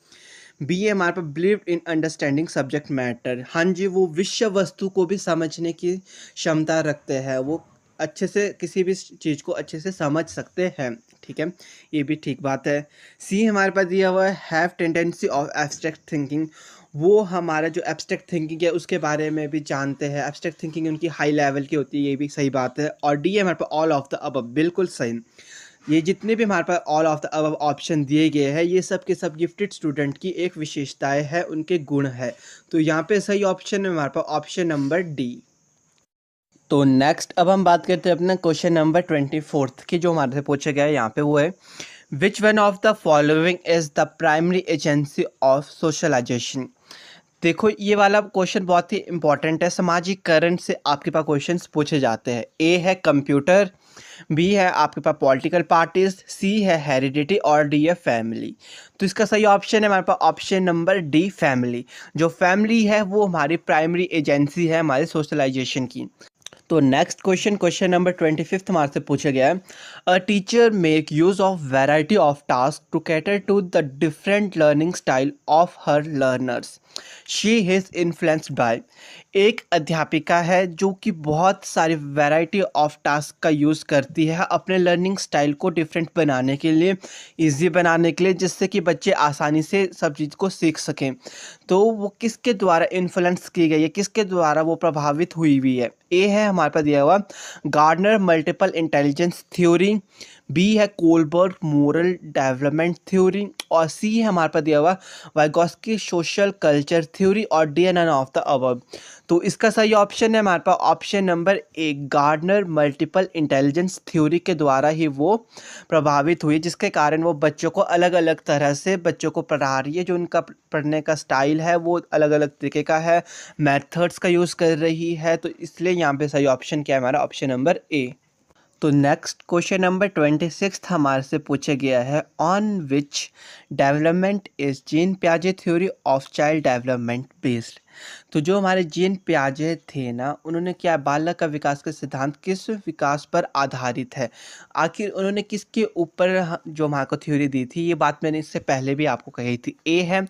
बी ए हमारे पास believe in understanding subject matter, हाँ जी, वो विषय वस्तु को भी समझने की क्षमता रखते हैं, वो अच्छे से किसी भी चीज़ को अच्छे से समझ सकते हैं, ठीक है, ये भी ठीक बात है। सी हमारे पास दिया हुआ है have tendency of abstract thinking, वो हमारा जो एब्स्ट्रैक्ट थिंकिंग है उसके बारे में भी जानते हैं, एब्स्ट्रैक्ट थिंकिंग उनकी हाई लेवल की होती है, ये भी सही बात है। और डी हमारे पास ऑल ऑफ द अबव, बिल्कुल सही। ये जितने भी हमारे पास all of the above option दिए गए हैं ये सब के सब गिफ्टेड स्टूडेंट की एक विशेषताएं है, उनके गुण है। तो यहाँ पे सही ऑप्शन है हमारे पास ऑप्शन नंबर डी। तो नेक्स्ट अब हम बात करते हैं अपना क्वेश्चन नंबर 24 की, जो हमारे से पूछा गया है यहाँ पे, वो है which one of the following is the primary agency of socialization. देखो ये वाला क्वेश्चन बहुत ही इंपॉर्टेंट है, समाजीकरण से आपके पास क्वेश्चंस पूछे जाते हैं। ए है कंप्यूटर, बी है आपके पास पॉलिटिकल पार्टीज, सी है हेरिडिटी और डी है फैमिली। तो इसका सही ऑप्शन है हमारे पास ऑप्शन नंबर डी फैमिली। जो फैमिली है वो हमारी प्राइमरी एजेंसी है हमारे सोशलाइजेशन की। तो नेक्स्ट क्वेश्चन, क्वेश्चन नंबर 25 हमारे से पूछा गया है, a teacher make use of variety of task to cater to the different learning style of her learners, she is influenced by. एक अध्यापिका है जो कि बहुत सारी वैरायटी ऑफ टास्क का यूज़ करती है अपने लर्निंग स्टाइल को डिफरेंट बनाने के लिए, इजी बनाने के लिए, जिससे कि बच्चे आसानी से सब चीज़ को सीख सकें। तो वो किसके द्वारा इन्फ्लुएंस की गई है, किसके द्वारा वो प्रभावित हुई हुई है। ए है हमारे पास दिया हुआ Gardner multiple intelligence theory, B है कोलबर्ग मोरल डेवलपमेंट थ्योरी, और सी है हमारे पास दिया हुआ वाइगॉस्की सोशल कल्चर थ्योरी, और D none of the above. तो इसका सही ऑप्शन है हमारे पास option number A, Gardner multiple intelligence theory के द्वारा ही वो प्रभावित हुई, जिसके कारण वो बच्चों को अलग अलग तरह से बच्चों को पढ़ा रही है, जो उनका पढ़ने का स्टाइल है वो अलग अलग तरीके का है, मेथड्स का यूज़ कर रही है। तो इसलिए यहाँ पे सही ऑप्शन क्या है हमारा ऑप्शन नंबर ए। तो नेक्स्ट क्वेश्चन नंबर 26 हमारे से पूछा गया है, on which development is Jean पियाजे theory of child development based. तो जो हमारे जीन पियाजे थे ना, उन्होंने क्या बालक का विकास का सिद्धांत किस विकास पर आधारित है? आखिर उन्होंने किसके ऊपर जो हमारे को थ्योरी दी थी, ये बात मैंने इससे पहले भी आपको कही थी। ए है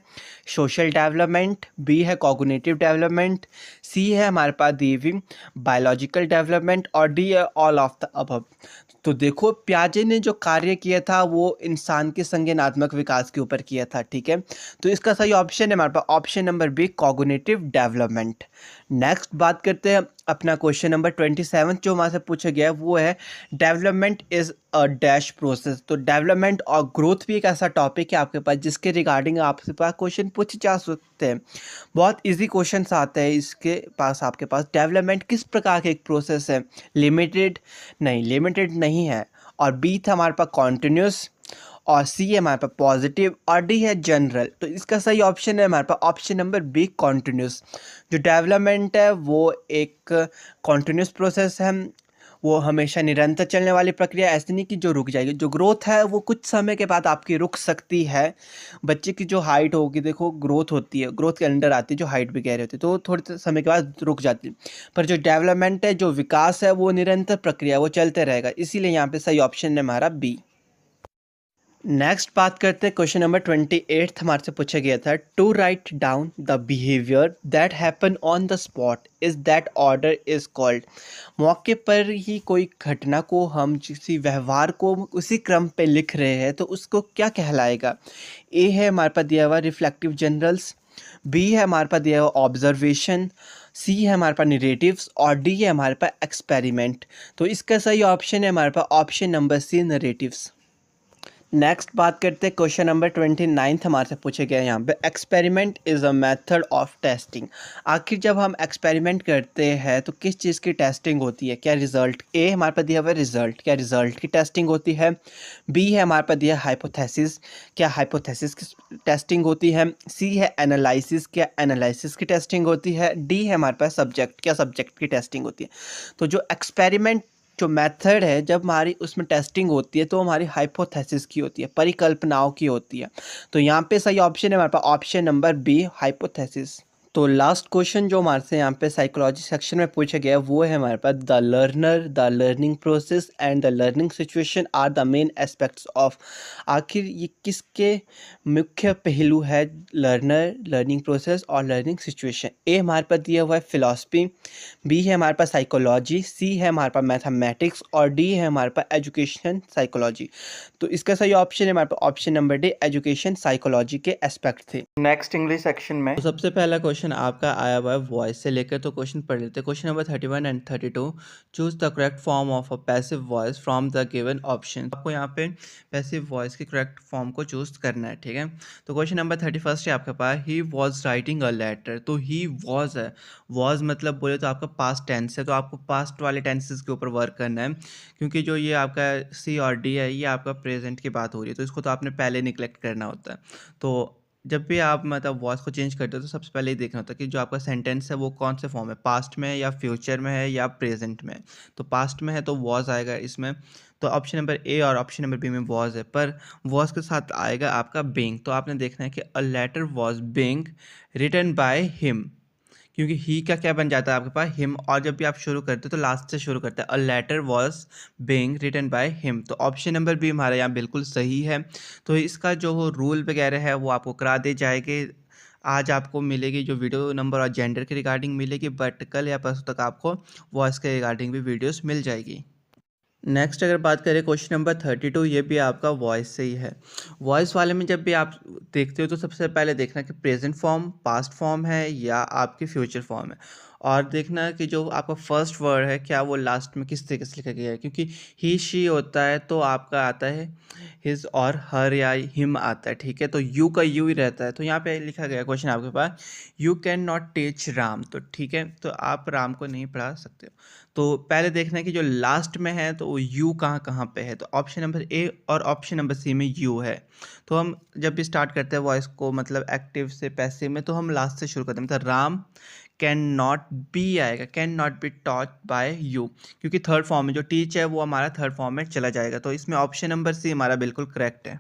सोशल डेवलपमेंट, बी है कॉग्निटिव डेवलपमेंट, सी है हमारे पास दी हुई बायोलॉजिकल डेवलपमेंट और डी है ऑल ऑफ द अबव। तो देखो पियाजे ने जो कार्य किया था वो इंसान के संज्ञानात्मक विकास के ऊपर किया था, ठीक है। तो इसका सही ऑप्शन है हमारे पास option number B cognitive development. Next बात करते हैं अपना क्वेश्चन नंबर 27 जो हमारे से पूछा गया है, वो है development is a dash process. तो डेवलपमेंट और ग्रोथ भी एक ऐसा टॉपिक है आपके पास जिसके रिगार्डिंग आपके पास क्वेश्चन पूछे जा सकते हैं। बहुत इजी क्वेश्चंस आते हैं इसके पास आपके पास। डेवलपमेंट किस प्रकार का एक प्रोसेस है? लिमिटेड नहीं, लिमिटेड नहीं है। और बी था हमारे पास कॉन्टिन्यूस, और सी है हमारे पास पॉजिटिव, और डी है जनरल। तो इसका सही ऑप्शन है हमारे पास ऑप्शन नंबर बी कॉन्टिन्यूस। जो डेवलपमेंट है वो एक कॉन्टिन्यूस प्रोसेस है, वो हमेशा निरंतर चलने वाली प्रक्रिया, ऐसी नहीं कि जो रुक जाएगी। जो ग्रोथ है वो कुछ समय के बाद आपकी रुक सकती है। बच्चे की जो हाइट होगी, देखो ग्रोथ होती है, ग्रोथ के अंडर आती है जो हाइट भी कह रहे होती है, तो थोड़े समय के बाद रुक जाती है। पर जो डेवलपमेंट है, जो विकास है, वो निरंतर प्रक्रिया, वो चलते रहेगा। इसीलिए यहाँ पे सही ऑप्शन है हमारा बी। नेक्स्ट बात करते हैं क्वेश्चन नंबर 28 हमारे से पूछा गया था। To write down the behaviour that happen on the spot is that order is called. मौके पर ही कोई घटना को हम किसी व्यवहार को उसी क्रम पे लिख रहे हैं तो उसको क्या कहलाएगा? ए है हमारे पास दिया हुआ रिफ्लेक्टिव जनरल्स, बी है हमारे पास दिया हुआ ऑब्जर्वेशन, सी है हमारे पास नरेटिव्स, और डी है हमारे पास एक्सपेरिमेंट। तो इसका सही ऑप्शन है हमारे पास option number C narratives. Next बात करते हैं क्वेश्चन नंबर 29 हमारे से पूछे गए यहाँ पे। Experiment is a method of testing. आखिर जब हम एक्सपेरिमेंट करते हैं तो किस चीज़ की टेस्टिंग होती है? क्या रिजल्ट, ए हमारे पास दिया हुआ रिजल्ट, क्या रिजल्ट की टेस्टिंग होती है? बी है हमारे पास दिया हाइपोथेसिस, क्या हाइपोथेसिस की टेस्टिंग होती है? सी है एनालिसिस, क्या एनालिसिस की टेस्टिंग होती है? डी है हमारे पास सब्जेक्ट, क्या सब्जेक्ट की टेस्टिंग होती है? तो जो एक्सपेरिमेंट जो मेथड है, जब हमारी उसमें टेस्टिंग होती है तो हमारी हाइपोथेसिस की होती है, परिकल्पनाओं की होती है। तो यहाँ पे सही ऑप्शन है हमारे पास ऑप्शन नंबर बी हाइपोथेसिस। तो लास्ट क्वेश्चन जो हमारे से यहाँ पे साइकोलॉजी सेक्शन में पूछा गया है वो है हमारे पास the learner, the learning process and the learning situation are the main aspects of. आखिर ये किसके मुख्य पहलू है? लर्नर, लर्निंग प्रोसेस और लर्निंग सिचुएशन। ए हमारे पास दिया हुआ है फिलॉसफी, बी है हमारे पास साइकोलॉजी, सी है हमारे पास मैथमेटिक्स, और डी है हमारे पास एजुकेशन साइकोलॉजी। तो इसका सही ऑप्शन है हमारे पास option number D education psychology के एस्पेक्ट थे। नेक्स्ट इंग्लिश सेक्शन में तो सबसे पहला क्वेश्चन आपका आया हुआ है वॉइस से लेकर, तो क्वेश्चन पढ़ लेते हैं। Question number 31 and 32, choose the correct form of a passive voice from the given option. आपको यहाँ पे पैसिव वॉइस के करेक्ट फॉर्म को चूज करना है, ठीक है। तो क्वेश्चन नंबर 31 है आपके पास, he was writing a letter. तो ही वॉज है, वॉज मतलब बोले तो आपका पास्ट टेंस है, तो आपको पास्ट वाले टेंसेस के ऊपर वर्क करना है, क्योंकि जो ये आपका सी और डी है ये आपका प्रेजेंट की बात हो रही है, तो इसको तो आपने पहले निगलेक्ट करना होता है। तो जब भी आप मतलब वॉइस को चेंज करते हो तो सबसे पहले ये देखना होता है कि जो आपका सेंटेंस है वो कौन से फॉर्म है, पास्ट में या फ्यूचर में है या प्रेजेंट में है। तो पास्ट में है तो वॉज आएगा इसमें, तो ऑप्शन नंबर ए और ऑप्शन नंबर बी में वॉज है, पर वॉज के साथ आएगा आपका बीइंग। तो आपने देखना है कि a letter was being written by him, क्योंकि ही का क्या बन जाता है आपके पास हिम, और जब भी आप शुरू करते हो तो लास्ट से शुरू करते हैं, a letter was being written by him. तो ऑप्शन नंबर बी हमारे यहाँ बिल्कुल सही है। तो इसका जो रूल वगैरह है वो आपको करा दे जाएंगे। आज आपको मिलेगी जो वीडियो नंबर और जेंडर के रिगार्डिंग मिलेगी, बट कल या परसों तक आपको वॉइस के रिगार्डिंग भी वीडियोस मिल जाएगी। नेक्स्ट अगर बात करें क्वेश्चन नंबर 32, ये भी आपका वॉइस से ही है। वॉइस वाले में जब भी आप देखते हो तो सबसे पहले देखना कि प्रेजेंट फॉर्म, पास्ट फॉर्म है या आपकी फ्यूचर फॉर्म है, और देखना कि जो आपका फर्स्ट वर्ड है क्या वो लास्ट में किस तरीके से लिखा गया है, क्योंकि ही शी होता है तो आपका आता है हिज और हर या हिम आता है, ठीक है। तो यू का यू ही रहता है, तो यहाँ पे लिखा गया क्वेश्चन आपके पास, you can not teach Ram. तो ठीक है, तो आप राम को नहीं पढ़ा सकते हो। तो पहले देखना है कि जो लास्ट में है तो वो यू कहाँ कहाँ पे है, तो ऑप्शन नंबर ए और ऑप्शन नंबर सी में यू है। तो हम जब भी स्टार्ट करते हैं वॉइस को मतलब एक्टिव से पैसिव में, तो हम लास्ट से शुरू करते हैं, मतलब राम कैन नॉट बी आएगा, can not be taught by you, क्योंकि थर्ड फॉर्म में जो टीच है वो हमारा थर्ड फॉर्म में चला जाएगा। तो इसमें ऑप्शन नंबर सी हमारा बिल्कुल करेक्ट है।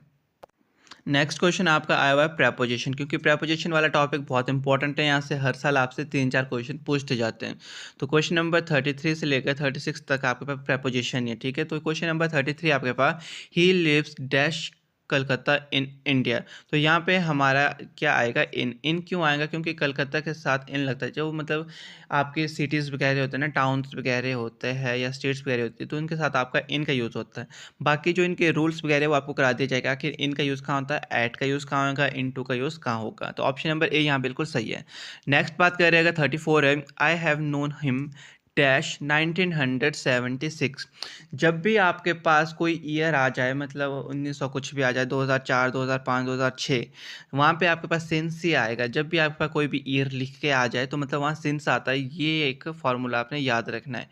नेक्स्ट क्वेश्चन आपका आया हुआ है प्रेपोजिशन, क्योंकि प्रेपोजिशन वाला टॉपिक बहुत इंपॉर्टेंट है। यहाँ से हर साल आपसे 3-4 क्वेश्चन पूछते जाते हैं। तो क्वेश्चन नंबर 33 से लेकर 36 तक आपके पास प्रेपोजिशन है, ठीक है। तो क्वेश्चन नंबर 33 आपके पास, he lives dash Calcutta in India. तो यहाँ पे हमारा क्या आएगा, इन क्यों आएगा, क्योंकि कलकत्ता के साथ इन लगता है। जो मतलब आपके सिटीज़ वगैरह होते हैं ना, टाउन्स वगैरह होते हैं या स्टेट्स वगैरह होती है, तो उनके साथ आपका इन का यूज़ होता है। बाकी जो इनके रूल्स वगैरह वो आपको करा दिया जाएगा, आखिर इन का यूज़ कहाँ होता है, एट का यूज़ कहाँ होगा, इन टू का यूज़ कहाँ होगा। तो ऑप्शन नंबर ए यहाँ बिल्कुल सही है। नेक्स्ट बात कर रहे हैं 34 है, I have known him dash 1976। जब भी आपके पास कोई ईयर आ जाए, मतलब 1900 कुछ भी आ जाए, 2004, 2005, 2006, वहाँ पे आपके पास सिंस ही आएगा। जब भी आपके पास कोई भी ईयर लिख के आ जाए तो मतलब वहाँ सिंस आता है। ये एक फॉर्मूला आपने याद रखना है।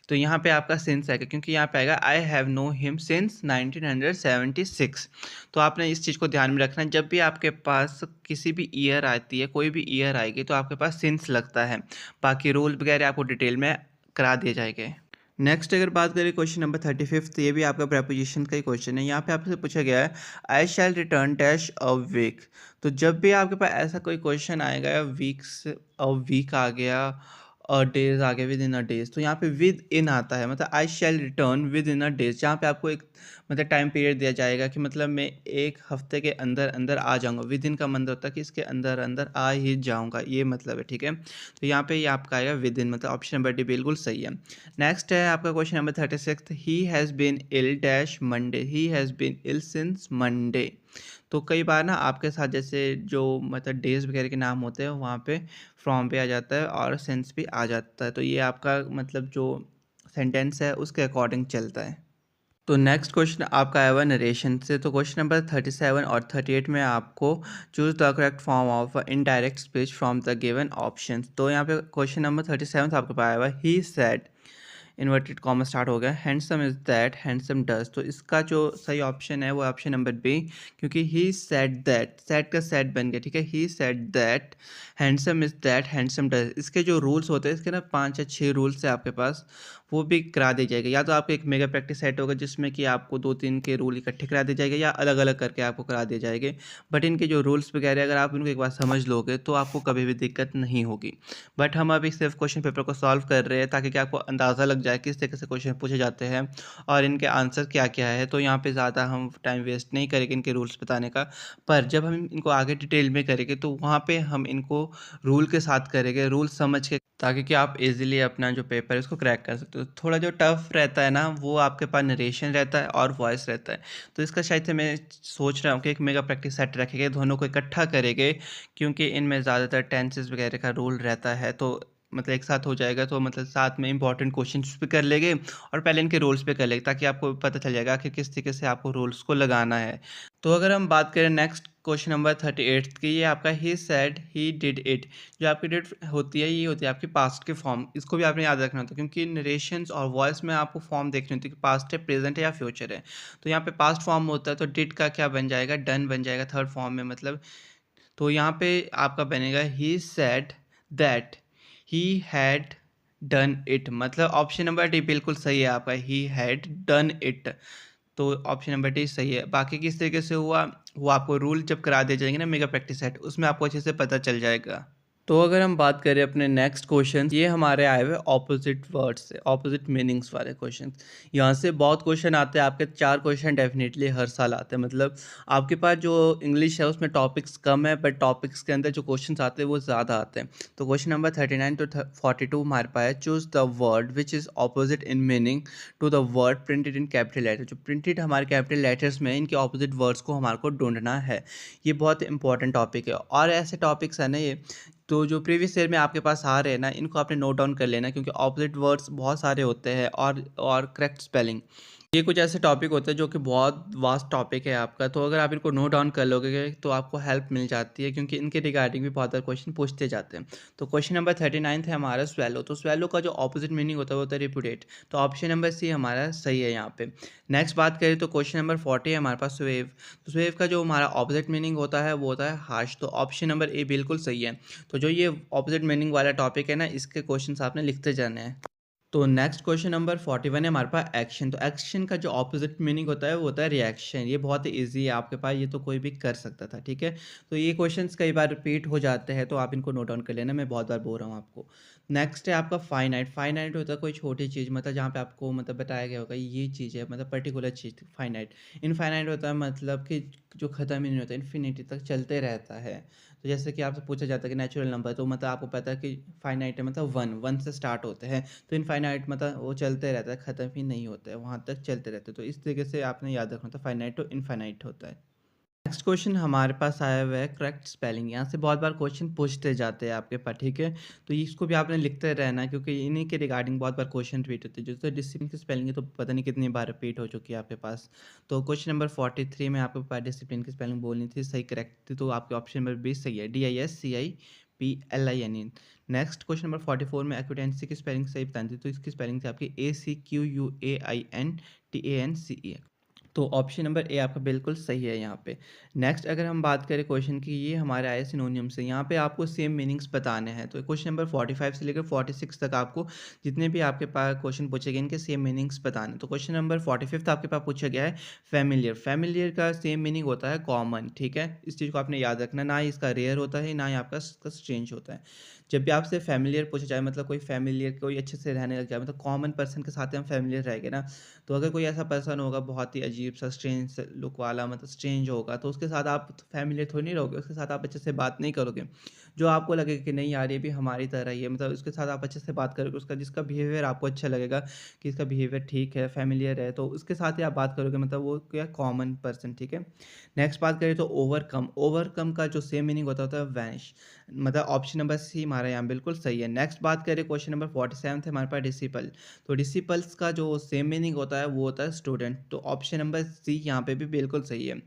तो यहाँ पे आपका सिंस आएगा, क्योंकि यहाँ पे आएगा I have know him since 1976। तो आपने इस चीज़ को ध्यान में रखना है। जब भी आपके पास किसी भी ईयर आती है, कोई भी ईयर आएगी, तो आपके पास सिंस लगता है। बाकी रूल वगैरह आपको डिटेल में करा दिए जाएंगे। नेक्स्ट अगर बात करें क्वेश्चन नंबर 35, तो ये भी आपका प्रेपोजिशन का ही क्वेश्चन है। यहाँ पे आपसे पूछा गया है, आई shall return dash a week. तो जब भी आपके पास ऐसा कोई क्वेश्चन आएगा, वीक्स अ वीक आ गया, डेज आ गया, विद इन अ डेज, तो यहाँ पे विद इन आता है, मतलब I shall return within a days. जहाँ पे आपको एक मतलब टाइम पीरियड दिया जाएगा कि मतलब मैं एक हफ्ते के अंदर अंदर आ जाऊँगा। विद इन का मतलब होता है कि इसके अंदर अंदर आ ही जाऊँगा, ये मतलब है, ठीक है। तो यहाँ पे ये आपका आएगा विद इन, मतलब ऑप्शन नंबर डी बिल्कुल सही है। नेक्स्ट है आपका question number 36, he has been ill dash Monday, he has been ill since Monday. तो कई बार ना आपके साथ जैसे जो मतलब डेज वगैरह के नाम होते हैं, वहाँ पे फ्रॉम पे आ जाता है और सिंस भी आ जाता है। तो ये आपका मतलब जो सेंटेंस है उसके अकॉर्डिंग चलता है। तो नेक्स्ट क्वेश्चन आपका आया हुआ नरेशन से। तो क्वेश्चन नंबर 37 और 38 में आपको choose the correct form of indirect speech from the given options. तो यहाँ पे क्वेश्चन नंबर 37 आपके पास आया हुआ, he said, inverted comma start हो गया, handsome is that, handsome does. तो इसका जो सही ऑप्शन है वो ऑप्शन नंबर बी, क्योंकि ही सेड दैट, सेड का सेड बन गया, ठीक है। He said that, handsome is that, handsome does. इसके जो रूल्स होते हैं, इसके ना 5 या 6 रूल्स है आपके पास, वो भी करा दिए जाएगा। या तो आपको एक मेगा प्रैक्टिस सेट होगा जिसमें कि आपको 2-3 के रूल इकट्ठे करा दिए जाएंगे, या अलग अलग करके आपको करा दिए जाएंगे। बट इनके जो रूल्स वगैरह अगर आप इनको एक बार समझ लोगे तो आपको कभी भी दिक्कत नहीं होगी। बट हम अभी सिर्फ क्वेश्चन पेपर को सॉल्व कर रहे हैं ताकि कि आपको अंदाज़ा लग जाए किस तरीके से क्वेश्चन पूछे जाते हैं और इनके आंसर क्या क्या है। तो यहाँ पे ज़्यादा हम टाइम वेस्ट नहीं करेंगे इनके रूल्स बताने का। पर जब हम इनको आगे डिटेल में करेंगे तो वहाँ पे हम इनको रूल के साथ करेंगे, रूल समझ के, ताकि कि आप इजीली अपना जो पेपर है उसको क्रैक कर सकते हो। थोड़ा जो टफ रहता है ना, वो आपके पास नरेशन रहता है और वॉइस रहता है। तो इसका शायद से मैं सोच रहा हूँ कि एक मेगा प्रैक्टिस सेट रखेंगे, दोनों को इकट्ठा करेंगे, क्योंकि इनमें ज़्यादातर टेंसेस वगैरह का रूल रहता है। तो मतलब एक साथ हो जाएगा, तो मतलब साथ में इंपॉर्टेंट क्वेश्चंस भी कर लेंगे और पहले इनके रूल्स पे कर लेंगे, ताकि आपको पता चल जाएगा कि किस तरीके से आपको रूल्स को लगाना है। तो अगर हम बात करें नेक्स्ट क्वेश्चन नंबर 38 की, ये आपका he said he did it. जो आपकी डिड होती है, ये होती है आपकी पास्ट के फॉर्म। इसको भी आपने याद रखना होता है, क्योंकि नरेशंस और वॉइस में आपको फॉर्म देखनी होती है कि पास्ट है, प्रेजेंट है या फ्यूचर है। तो यहाँ पे पास्ट फॉर्म होता है, तो डिड का क्या बन जाएगा, डन बन जाएगा थर्ड फॉर्म में, मतलब। तो यहाँ पे आपका बनेगा he said that he had done it, मतलब ऑप्शन नंबर डी बिल्कुल सही है आपका, ही हैड डन इट। तो ऑप्शन नंबर डी सही है। बाकी किस तरीके से हुआ वो आपको रूल जब करा दिए जाएंगे ना मेगा प्रैक्टिस सेट, उसमें आपको अच्छे से पता चल जाएगा। तो अगर हम बात करें अपने नेक्स्ट क्वेश्चन, ये हमारे आए हुए ऑपोजिट वर्ड्स से, ऑपोजिट मीनिंग्स वाले क्वेश्चन। यहाँ से बहुत क्वेश्चन आते हैं आपके, 4 क्वेश्चन डेफिनेटली हर साल आते हैं। मतलब आपके पास जो इंग्लिश है उसमें टॉपिक्स कम है, बट टॉपिक्स के अंदर जो क्वेश्चन आते हैं वो ज़्यादा आते हैं। तो क्वेश्चन नंबर 39 to 42 हमारे पास है, choose the word which is opposite in meaning to the word printed in capital letter. जो प्रिंटेड हमारे कैपिटल लेटर्स में, इनके ऑपोजिट वर्ड्स को हमारे को ढूंढना है। ये बहुत इंपॉर्टेंट टॉपिक है, और ऐसे टॉपिक्स है ना ये, तो जो प्रीवियस ईयर में आपके पास आ रहे हैं ना, इनको आपने नोट डाउन कर लेना, क्योंकि ऑपोजिट वर्ड्स बहुत सारे होते हैं, और करेक्ट स्पेलिंग, ये कुछ ऐसे टॉपिक होते हैं जो कि बहुत वास्ट टॉपिक है आपका। तो अगर आप इनको नोट डाउन कर लोगे तो आपको हेल्प मिल जाती है, क्योंकि इनके रिगार्डिंग भी बहुत सारे क्वेश्चन पूछते जाते हैं। तो क्वेश्चन नंबर 39 है हमारा स्वेलो। तो स्वेलो का जो ऑपोजिट मीनिंग होता है वो होता है रिपुटेट। तो ऑप्शन नंबर सी हमारा सही है यहाँ पे। नेक्स्ट बात करें तो क्वेश्चन नंबर 40 है हमारे पास स्वेव। तो स्वेव का जो हमारा ऑपोजिट मीनिंग होता है वो होता है हार्श। तो ऑप्शन नंबर ए बिल्कुल सही है। तो जो ये ऑपोजिट मीनिंग वाला टॉपिक है ना, इसके क्वेश्चन आपने लिखते जाने हैं। तो नेक्स्ट क्वेश्चन नंबर 41 है हमारे पास एक्शन। तो एक्शन का जो ऑपोजिट मीनिंग होता है वो होता है रिएक्शन। ये बहुत ही ईज़ी है आपके पास, ये तो कोई भी कर सकता था, ठीक है? तो ये क्वेश्चंस कई बार रिपीट हो जाते हैं, तो आप इनको नोट डाउन कर लेना, मैं बहुत बार बोल रहा हूँ आपको। नेक्स्ट है आपका फाइनाइट। फाइनाइट होता है कोई छोटी चीज़, मतलब जहाँ पे आपको मतलब बताया गया होगा ये चीज़ है, मतलब पर्टिकुलर चीज़ फाइनाइट। इनफाइनाइट होता है मतलब कि जो ख़त्म ही नहीं होता, इन्फिनिटी तक चलते रहता है। तो जैसे कि आपसे पूछा जाता है कि नेचुरल नंबर, तो मतलब आपको पता है कि फाइनाइट है मतलब 1 से स्टार्ट होते हैं। तो इनफाइनाइट मतलब वो चलते रहता है, ख़त्म ही नहीं होता है, वहाँ तक चलते रहते हैं। तो इस तरीके से आपने याद रखना था, फाइनाइट टू इनफाइनाइट होता है। नेक्स्ट क्वेश्चन हमारे पास आया हुआ है करेक्ट स्पेलिंग। यहाँ से बहुत बार क्वेश्चन पूछते जाते हैं आपके पास, ठीक है? तो इसको भी आपने लिखते रहना है, क्योंकि इन्हीं के रिगार्डिंग बहुत बार क्वेश्चन रिपीट होते हैं। जैसे डिसिप्लिन की स्पेलिंग है तो पता नहीं कितनी बार रिपीट हो चुकी है आपके पास। तो क्वेश्चन नंबर 43 में आपके पास डिसिप्लिन की स्पेलिंग बोलनी थी, सही करेक्ट थी, तो आपके ऑप्शन नंबर 20 सही है, DISCIPLINE। नेक्स्ट क्वेश्चन नंबर 44 में एक्विटेंसी की स्पेलिंग सही बतानी थी, तो इसकी स्पेलिंग थी आपकी ACQUAINTANCE। तो ऑप्शन नंबर ए आपका बिल्कुल सही है यहाँ पे। नेक्स्ट अगर हम बात करें क्वेश्चन की, ये हमारे आए सिनोनियम से, यहाँ पे आपको सेम मीनिंग्स बताने हैं। तो क्वेश्चन नंबर 45 से लेकर 46 तक आपको जितने भी आपके पास क्वेश्चन पूछे गए इनके सेम मीनिंग्स बताने हैं। तो क्वेश्चन नंबर 45 आपके पास पूछा गया है फैमिलियर। फैमिलियर का सेम मीनिंग होता है कॉमन, ठीक है? इस चीज़ को आपने याद रखना, ना ही इसका रेयर होता है, ना ही आपका इसका स्ट्रेंज होता है। जब भी आपसे फैमिलियर पूछा जाए, मतलब कोई फैमिलियर कोई अच्छे से रहने लग जाए, मतलब कॉमन पर्सन के साथ हम फैमिलियर रहेंगे ना, तो अगर कोई ऐसा पर्सन होगा बहुत ही अजीब सा स्ट्रेंज लुक वाला, मतलब स्ट्रेंज होगा, तो उसके साथ आप फैमिलियर थोड़ी नहीं रहोगे, उसके साथ आप अच्छे से बात नहीं करोगे। जो आपको लगेगा कि नहीं यार ये भी हमारी तरह ही है, मतलब उसके साथ आप अच्छे से बात करोगे, उसका जिसका बिहेवियर आपको अच्छा लगेगा कि इसका बिहेवियर ठीक है, फैमिलियर है, तो उसके साथ ही आप बात करोगे, मतलब वो क्या कॉमन पर्सन, ठीक है? नेक्स्ट बात करें तो ओवरकम। ओवरकम का जो सेम मीनिंग होता है वैनिश, मतलब ऑप्शन नंबर सी हमारा यहाँ बिल्कुल सही है। नेक्स्ट बात करें क्वेश्चन नंबर 47 थे हमारे पास डिसिपल। तो डिसिपल्स का जो सेम मीनिंग होता है वो होता है स्टूडेंट। तो ऑप्शन नंबर सी यहाँ पे भी बिल्कुल सही है।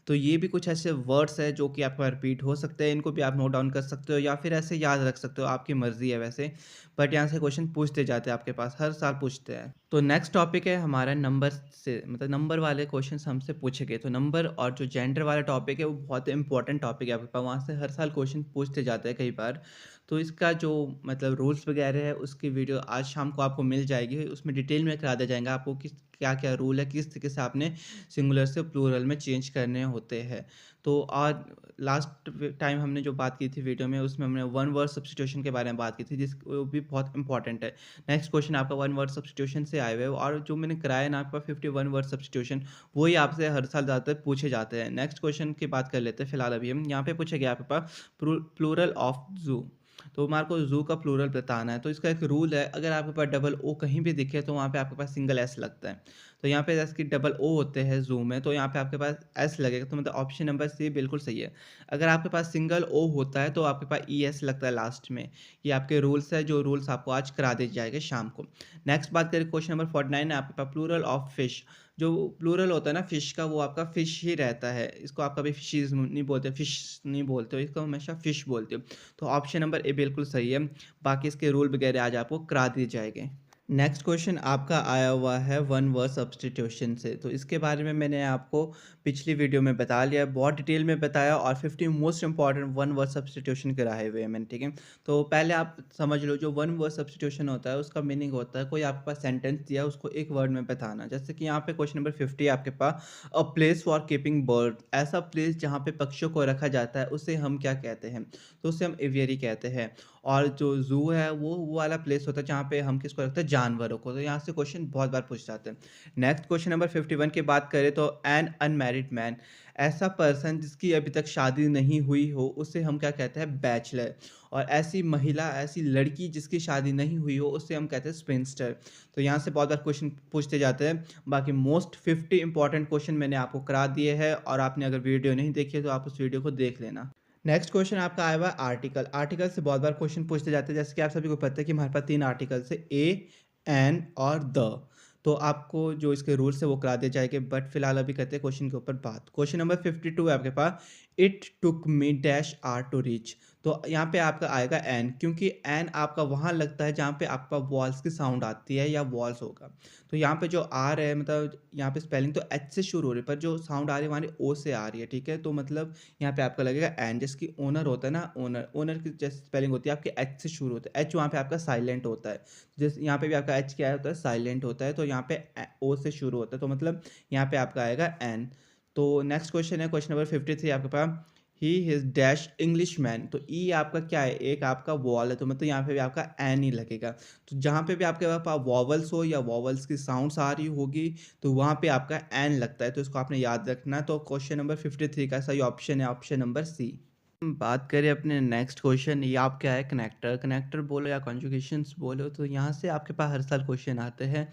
तो ये भी कुछ ऐसे वर्ड्स हैं जो कि आपका रिपीट हो सकते हैं, इनको भी आप नोट डाउन कर सकते हो या फिर ऐसे याद रख सकते हो, आपकी मर्ज़ी है वैसे। बट यहाँ से क्वेश्चन पूछते जाते हैं आपके पास, हर साल पूछते हैं। तो नेक्स्ट टॉपिक है हमारा नंबर से, मतलब नंबर वाले क्वेश्चंस हमसे पूछे गए। तो नंबर और जो जेंडर वाला टॉपिक है वो बहुत इंपॉर्टेंट टॉपिक है आपके पास, वहाँ से हर साल क्वेश्चन पूछते जाते हैं कई बार। तो इसका जो मतलब रूल्स वगैरह है उसकी वीडियो आज शाम को आपको मिल जाएगी, उसमें डिटेल में करा दिया जाएगा आपको किस क्या-क्या रूल है, किस तरीके से आपने सिंगुलर से प्लूरल में चेंज करने होते हैं। तो आज लास्ट टाइम हमने जो बात की थी वीडियो में, उसमें हमने वन वर्ड सब्स्टिट्यूशन के बारे में बात की थी, वो भी बहुत इंपॉर्टेंट है। नेक्स्ट क्वेश्चन आपका वन वर्ड सब्स्टिट्यूशन से आए हुए हैं, और जो मैंने कराया ना आपका 51 वर्ड सब्स्टिट्यूशन, वही आपसे हर साल ज़्यादातर पूछे जाते हैं। नेक्स्ट क्वेश्चन की बात कर लेते हैं फिलहाल अभी हम। यहाँ पे पूछा गया आपके पास प्लूरल ऑफ ज़ू। तो हमारे को ज़ू का प्लूरल बताना है, तो इसका एक रूल है, अगर आपके पास डबल ओ कहीं भी दिखे तो वहाँ पे आपके पास सिंगल एस लगता है। तो यहाँ पे जैसे कि डबल ओ होते हैं ज़ू में, तो यहाँ पे आपके पास एस लगेगा, तो मतलब ऑप्शन नंबर सी बिल्कुल सही है। अगर आपके पास सिंगल ओ होता है तो आपके पास ई एस लगता है लास्ट में। ये आपके रूल्स है, जो रूल्स आपको आज करा दिए जाएंगे शाम को। नेक्स्ट बात करें क्वेश्चन नंबर 49 है आपके पास प्लूरल ऑफ फिश। जो प्लूरल होता है ना फिश का, वो आपका फिश ही रहता है, इसको आप कभी फिशीज नहीं बोलते, फिश नहीं बोलते हो, इसको हमेशा फिश बोलते हो। तो ऑप्शन नंबर ए बिल्कुल सही है। बाकी इसके रूल वगैरह आज आपको करा दिए जाएंगे। नेक्स्ट क्वेश्चन आपका आया हुआ है वन वर्ड सब्स्टिट्यूशन से। तो इसके बारे में मैंने आपको पिछली वीडियो में बता लिया है, बहुत डिटेल में बताया, और 50 most important one word substitution कराए हुए हैं मैंने, ठीक है? तो पहले आप समझ लो, जो वन वर्ड सब्स्टिट्यूशन होता है उसका मीनिंग होता है कोई आपके पास सेंटेंस दिया उसको एक वर्ड में बताना। जैसे कि यहाँ पे क्वेश्चन नंबर 50 आपके पास, a place for keeping bird. ऐसा प्लेस जहाँ पे पक्षियों को रखा जाता है उसे हम क्या कहते हैं? तो उसे हम एवियरी कहते हैं। और जो ज़ू है वो वाला प्लेस होता है जहाँ पे हम किसको रखते हैं? जानवरों को। तो यहाँ से क्वेश्चन बहुत बार पूछ जाते हैं। नेक्स्ट क्वेश्चन नंबर 51 की बात करें तो एन अनमैरिड मैन। ऐसा पर्सन जिसकी अभी तक शादी नहीं हुई हो उसे हम क्या कहते हैं? बैचलर। और ऐसी महिला, ऐसी लड़की जिसकी शादी नहीं हुई हो उसे हम कहते हैं स्पिंस्टर। तो यहाँ से बहुत बार क्वेश्चन पूछते जाते हैं। बाकी मोस्ट 50 इंपॉर्टेंट क्वेश्चन मैंने आपको करा दिए हैं, और आपने अगर वीडियो नहीं देखी है तो आप उस वीडियो को देख लेना। नेक्स्ट क्वेश्चन आपका आया हुआ है आर्टिकल। आर्टिकल से बहुत बार क्वेश्चन पूछते जाते हैं, जैसे कि आप सभी को पता है कि हमारे पास 3 आर्टिकल्स है, ए, एन और द। तो आपको जो इसके रूल्स है वो करा दिए जाएंगे, बट फिलहाल अभी करते हैं क्वेश्चन के ऊपर बात। क्वेश्चन नंबर 52 है आपके पास, it took me dash hour to reach. तो यहाँ पे आपका आएगा एन, क्योंकि एन आपका वहाँ लगता है जहाँ पे आपका वॉल्स की साउंड आती है या वॉल्स होगा। तो यहाँ पे जो आर है, मतलब यहाँ पे स्पेलिंग तो एच से शुरू हो रही है, पर जो साउंड आ रही है हमारी ओ से आ रही है, ठीक है। तो मतलब यहाँ पे आपका लगेगा एन, जिसकी ओनर होता है ना, ओनर, ओनर की जैसे स्पेलिंग होती है आपकी एच से शुरू होता है। एच वहाँ पे आपका साइलेंट होता है, जिस यहाँ पे भी आपका एच क्या होता है, साइलेंट होता है। तो यहाँ पे ओ से शुरू होता है, तो मतलब यहाँ पे आपका आएगा एन। तो नेक्स्ट क्वेश्चन है क्वेश्चन नंबर 53 आपके पास। He is dash English man. तो ई आपका क्या है, एक आपका वॉल है, तो मतलब यहाँ पे भी आपका एन ही लगेगा। तो जहाँ पे भी आपके पास वॉवल्स हो या वॉवल्स की साउंड्स आ रही होगी, तो वहाँ पे आपका एन लगता है, तो इसको आपने याद रखना। तो क्वेश्चन नंबर 53 का सही ऑप्शन है ऑप्शन नंबर सी। हम बात करें अपने नेक्स्ट क्वेश्चन, ये आप क्या है, कनेक्टर। कनेक्टर बोलो या कॉन्जुगेशंस बोलो, तो यहाँ से आपके पास हर साल क्वेश्चन आते हैं,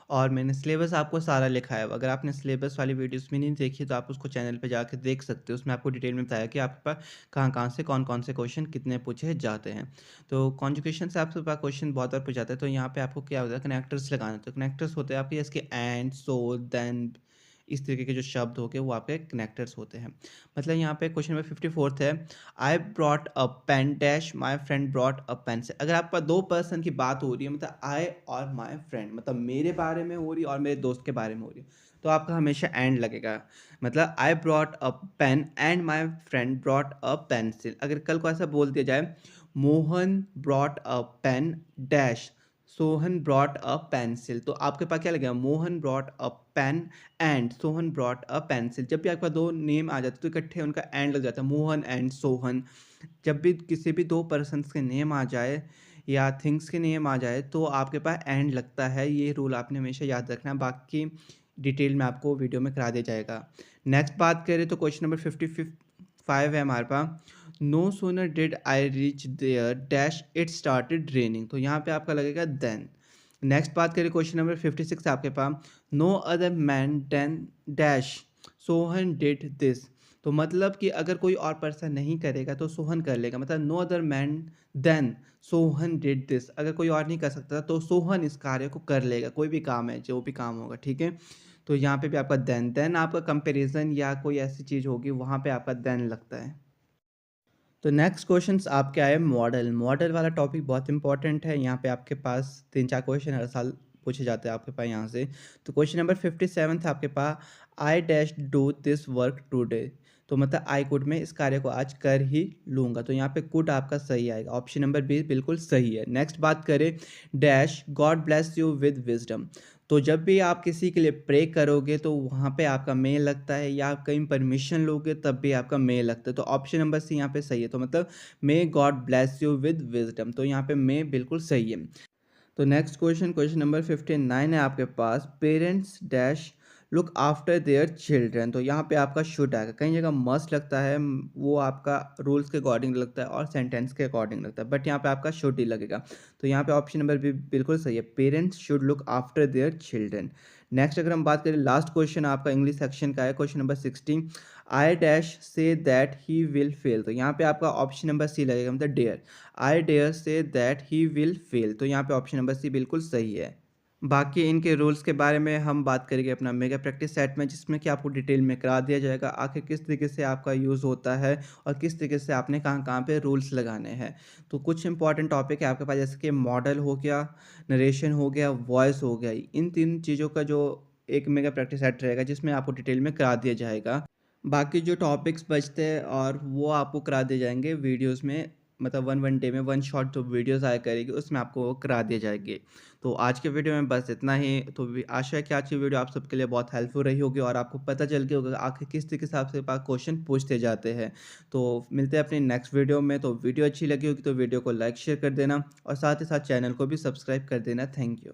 और मैंने सिलेबस आपको सारा लिखा है। अगर आपने सिलेबस वाली वीडियोस में नहीं देखी तो आप उसको चैनल पे जाके देख सकते हो। उसमें आपको डिटेल में बताया कि आपके पास कहाँ-कहाँ से कौन-कौन से क्वेश्चन कितने पूछे जाते हैं। तो कॉन्जुगेशन से आपके पास क्वेश्चन बहुत बार पूछा जाता है, तो यहाँ पे आपको क्या होता है, कनेक्टर्स लगाना। तो कनेक्टर्स होते हैं आपके जैसे कि एंड, सो, देन, इस तरीके के जो शब्द हो गए वो आपके कनेक्टर्स होते हैं। मतलब यहाँ पे क्वेश्चन नंबर 54 है, I brought a pen dash my friend brought a pencil. अगर आपका दो पर्सन की बात हो रही है, मतलब आई और माई फ्रेंड, मतलब मेरे बारे में हो रही है और मेरे दोस्त के बारे में हो रही है, तो आपका हमेशा एंड लगेगा। मतलब I brought a pen and my friend brought a pencil. अगर कल को ऐसा बोल दिया जाए, Mohan brought a pen dash Sohan brought a pencil, तो आपके पास क्या लगेगा, Mohan brought a pen and Sohan brought a pencil. जब भी आपका दो नेम आ जाते तो इकट्ठे उनका एंड लग जाता है, मोहन एंड सोहन। जब भी किसी भी दो पर्सन्स के नेम आ जाए या थिंग्स के नेम आ जाए तो आपके पास एंड लगता है। ये रूल आपने हमेशा याद रखना है, बाकी डिटेल में आपको वीडियो में करा दिया जाएगा। नेक्स्ट बात करें तो क्वेश्चन नंबर 55 है हमारे पास। No sooner did I reach there dash it started raining. तो यहाँ पे आपका लगेगा देन। नेक्स्ट बात करें क्वेश्चन नंबर 56 आपके पास। No other man than dash Sohan did this. तो मतलब कि अगर कोई और पर्सन नहीं करेगा तो सोहन कर लेगा, मतलब no other man than Sohan did this. अगर कोई और नहीं कर सकता तो सोहन इस कार्य को कर लेगा, कोई भी काम है, जो भी काम होगा, ठीक है। तो यहाँ पे भी आपका देन आपका कंपैरिजन या कोई ऐसी चीज़ होगी वहाँ पे आपका देन लगता है। तो नेक्स्ट क्वेश्चंस आपके आए मॉडल। मॉडल वाला टॉपिक बहुत इंपॉर्टेंट है, यहाँ पे आपके पास 3-4 क्वेश्चन हर साल पूछे जाते हैं आपके पास यहाँ से। तो क्वेश्चन नंबर 57 था आपके पास, I dash do this work today. तो मतलब आई कुड, मैं इस कार्य को आज कर ही लूँगा। तो यहाँ पे कुड आपका सही आएगा, ऑप्शन नंबर बी बिल्कुल सही है। नेक्स्ट बात करें, dash God bless you with wisdom. तो जब भी आप किसी के लिए प्रे करोगे तो वहाँ पे आपका मे लगता है, या आप कहीं परमिशन लोगे तब भी आपका मे लगता है। तो ऑप्शन नंबर सी यहाँ पे सही है। तो मतलब may God bless you with wisdom, तो यहाँ पे मे बिल्कुल सही है। तो नेक्स्ट क्वेश्चन, क्वेश्चन नंबर 59 है आपके पास, parents dash look after their children. तो यहाँ पे आपका शुड आएगा, कई जगह मस्ट लगता है, वो आपका रूल्स के अकॉर्डिंग लगता है और सेंटेंस के अकॉर्डिंग लगता है, बट यहाँ पे आपका शुड ही लगेगा। तो यहाँ पे ऑप्शन नंबर बी बिल्कुल सही है, parents should look after their children. Next अगर हम बात करें, लास्ट क्वेश्चन आपका इंग्लिश सेक्शन का है, question number 16, I dash say that he will fail. तो यहाँ पे आपका ऑप्शन नंबर सी लगेगा, मतलब dare. I dare say that he will fail, तो यहाँ पे ऑप्शन नंबर सी बिल्कुल सही है। बाकी इनके रूल्स के बारे में हम बात करेंगे अपना मेगा प्रैक्टिस सेट में, जिसमें कि आपको डिटेल में करा दिया जाएगा आखिर किस तरीके से आपका यूज़ होता है और किस तरीके से आपने कहाँ-कहाँ पे रूल्स लगाने हैं। तो कुछ इंपॉर्टेंट टॉपिक है आपके पास, जैसे कि मॉडल हो गया, नरेशन हो गया, वॉइस हो गया। इन 3 चीज़ों का जो एक मेगा प्रैक्टिस सेट रहेगा जिसमें आपको डिटेल में करा दिया जाएगा। बाकी जो टॉपिक्स बचते हैं और वो आपको करा दिए जाएँगे वीडियोज़ में, मतलब वन डे में वन शॉट जो वीडियोज़ आया करेगी उसमें आपको वो करा दिए जाएँगे। तो आज के वीडियो में बस इतना ही। तो आशा है कि आज की वीडियो आप सबके लिए बहुत हेल्पफुल रही होगी और आपको पता चल गया होगा आखिर किस तरीके से आपसे पास क्वेश्चन पूछते जाते हैं। तो मिलते हैं अपनी नेक्स्ट वीडियो में। तो वीडियो अच्छी लगी होगी तो वीडियो को लाइक शेयर कर देना और साथ ही साथ चैनल को भी सब्सक्राइब कर देना। Thank you.